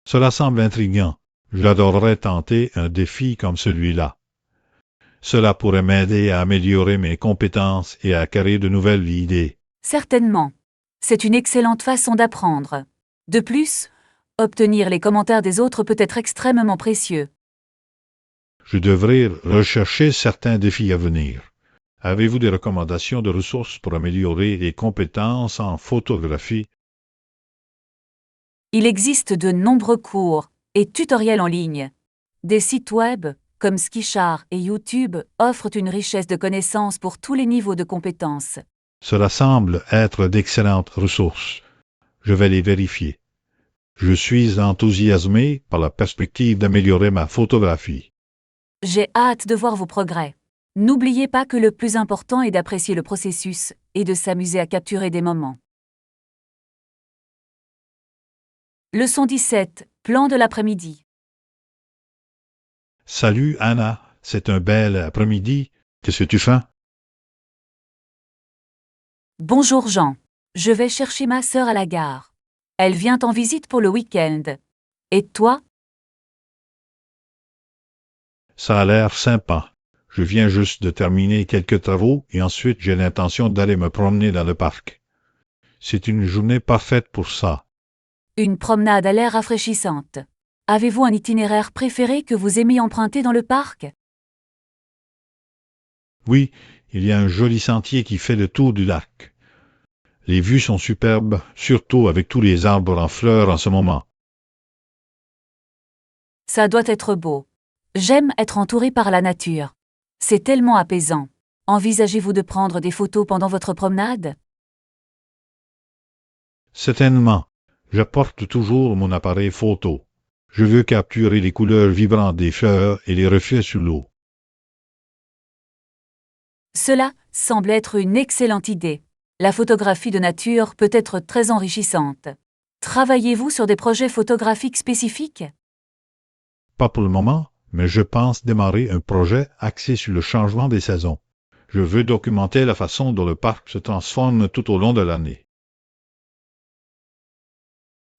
Cela semble intriguant. J'adorerais tenter un défi comme celui-là. Cela pourrait m'aider à améliorer mes compétences et à acquérir de nouvelles idées. Certainement. C'est une excellente façon d'apprendre. De plus, obtenir les commentaires des autres peut être extrêmement précieux. Je devrais rechercher certains défis à venir. Avez-vous des recommandations de ressources pour améliorer les compétences en photographie? Il existe de nombreux cours et tutoriels en ligne. Des sites web, comme Skillshare et YouTube, offrent une richesse de connaissances pour tous les niveaux de compétences. Cela semble être d'excellentes ressources. Je vais les vérifier. Je suis enthousiasmé par la perspective d'améliorer ma photographie. J'ai hâte de voir vos progrès. N'oubliez pas que le plus important est d'apprécier le processus et de s'amuser à capturer des moments. Leçon 17. Plan de l'après-midi. Salut Anna, c'est un bel après-midi. Qu'est-ce que tu fais? Bonjour Jean. Je vais chercher ma sœur à la gare. Elle vient en visite pour le week-end. Et toi? Ça a l'air sympa. Je viens juste de terminer quelques travaux et ensuite j'ai l'intention d'aller me promener dans le parc. C'est une journée parfaite pour ça. Une promenade à l'air rafraîchissante. Avez-vous un itinéraire préféré que vous aimez emprunter dans le parc? Oui, il y a un joli sentier qui fait le tour du lac. Les vues sont superbes, surtout avec tous les arbres en fleurs en ce moment. Ça doit être beau. J'aime être entouré par la nature. C'est tellement apaisant. Envisagez-vous de prendre des photos pendant votre promenade? Certainement, j'apporte toujours mon appareil photo. Je veux capturer les couleurs vibrantes des fleurs et les reflets sur l'eau. Cela semble être une excellente idée. La photographie de nature peut être très enrichissante. Travaillez-vous sur des projets photographiques spécifiques? Pas pour le moment, mais je pense démarrer un projet axé sur le changement des saisons. Je veux documenter la façon dont le parc se transforme tout au long de l'année.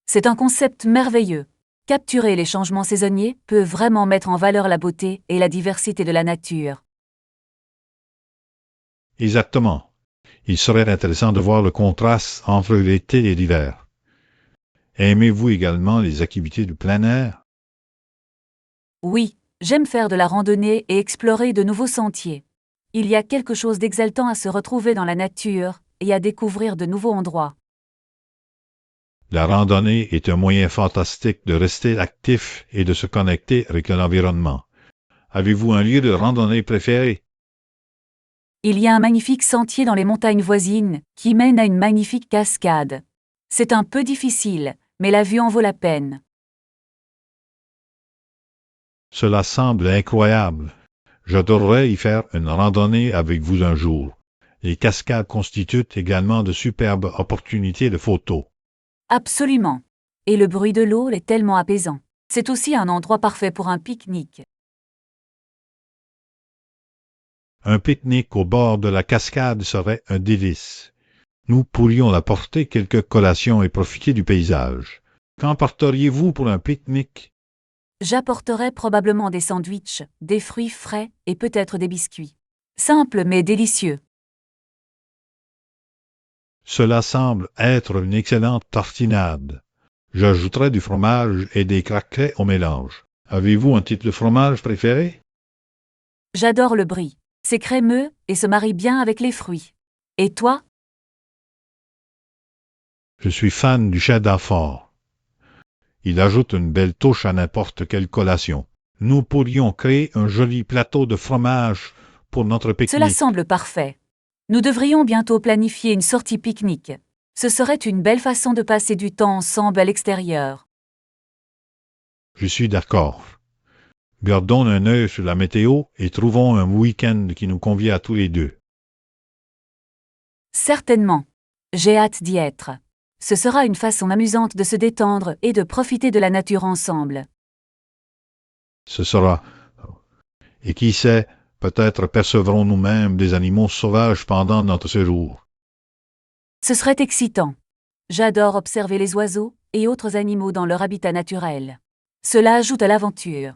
C'est un concept merveilleux. Capturer les changements saisonniers peut vraiment mettre en valeur la beauté et la diversité de la nature. Exactement. Il serait intéressant de voir le contraste entre l'été et l'hiver. Aimez-vous également les activités de plein air? Oui, j'aime faire de la randonnée et explorer de nouveaux sentiers. Il y a quelque chose d'exaltant à se retrouver dans la nature et à découvrir de nouveaux endroits. La randonnée est un moyen fantastique de rester actif et de se connecter avec l'environnement. Avez-vous un lieu de randonnée préféré? Il y a un magnifique sentier dans les montagnes voisines qui mène à une magnifique cascade. C'est un peu difficile, mais la vue en vaut la peine. Cela semble incroyable. J'adorerais y faire une randonnée avec vous un jour. Les cascades constituent également de superbes opportunités de photos. Absolument. Et le bruit de l'eau est tellement apaisant. C'est aussi un endroit parfait pour un pique-nique. Un pique-nique au bord de la cascade serait un délice. Nous pourrions apporter quelques collations et profiter du paysage. Qu'emporteriez-vous pour un pique-nique? J'apporterai probablement des sandwichs, des fruits frais et peut-être des biscuits. Simple mais délicieux. Cela semble être une excellente tartinade. J'ajouterai du fromage et des craquelets au mélange. Avez-vous un type de fromage préféré? J'adore le brie. C'est crémeux et se marie bien avec les fruits. Et toi? Je suis fan du cheddar fort. Il ajoute une belle touche à n'importe quelle collation. Nous pourrions créer un joli plateau de fromage pour notre Cela pique-nique. semble parfait. Nous devrions bientôt planifier une sortie pique-nique. Ce serait une belle façon de passer du temps ensemble à l'extérieur. Je suis d'accord. Gardons un œil sur la météo et trouvons un week-end qui nous convient à tous les deux. Certainement. J'ai hâte d'y être. Ce sera une façon amusante de se détendre et de profiter de la nature ensemble. Ce sera. Et qui sait, peut-être percevrons-nous même des animaux sauvages pendant notre séjour. Ce serait excitant. J'adore observer les oiseaux et autres animaux dans leur habitat naturel. Cela ajoute à l'aventure.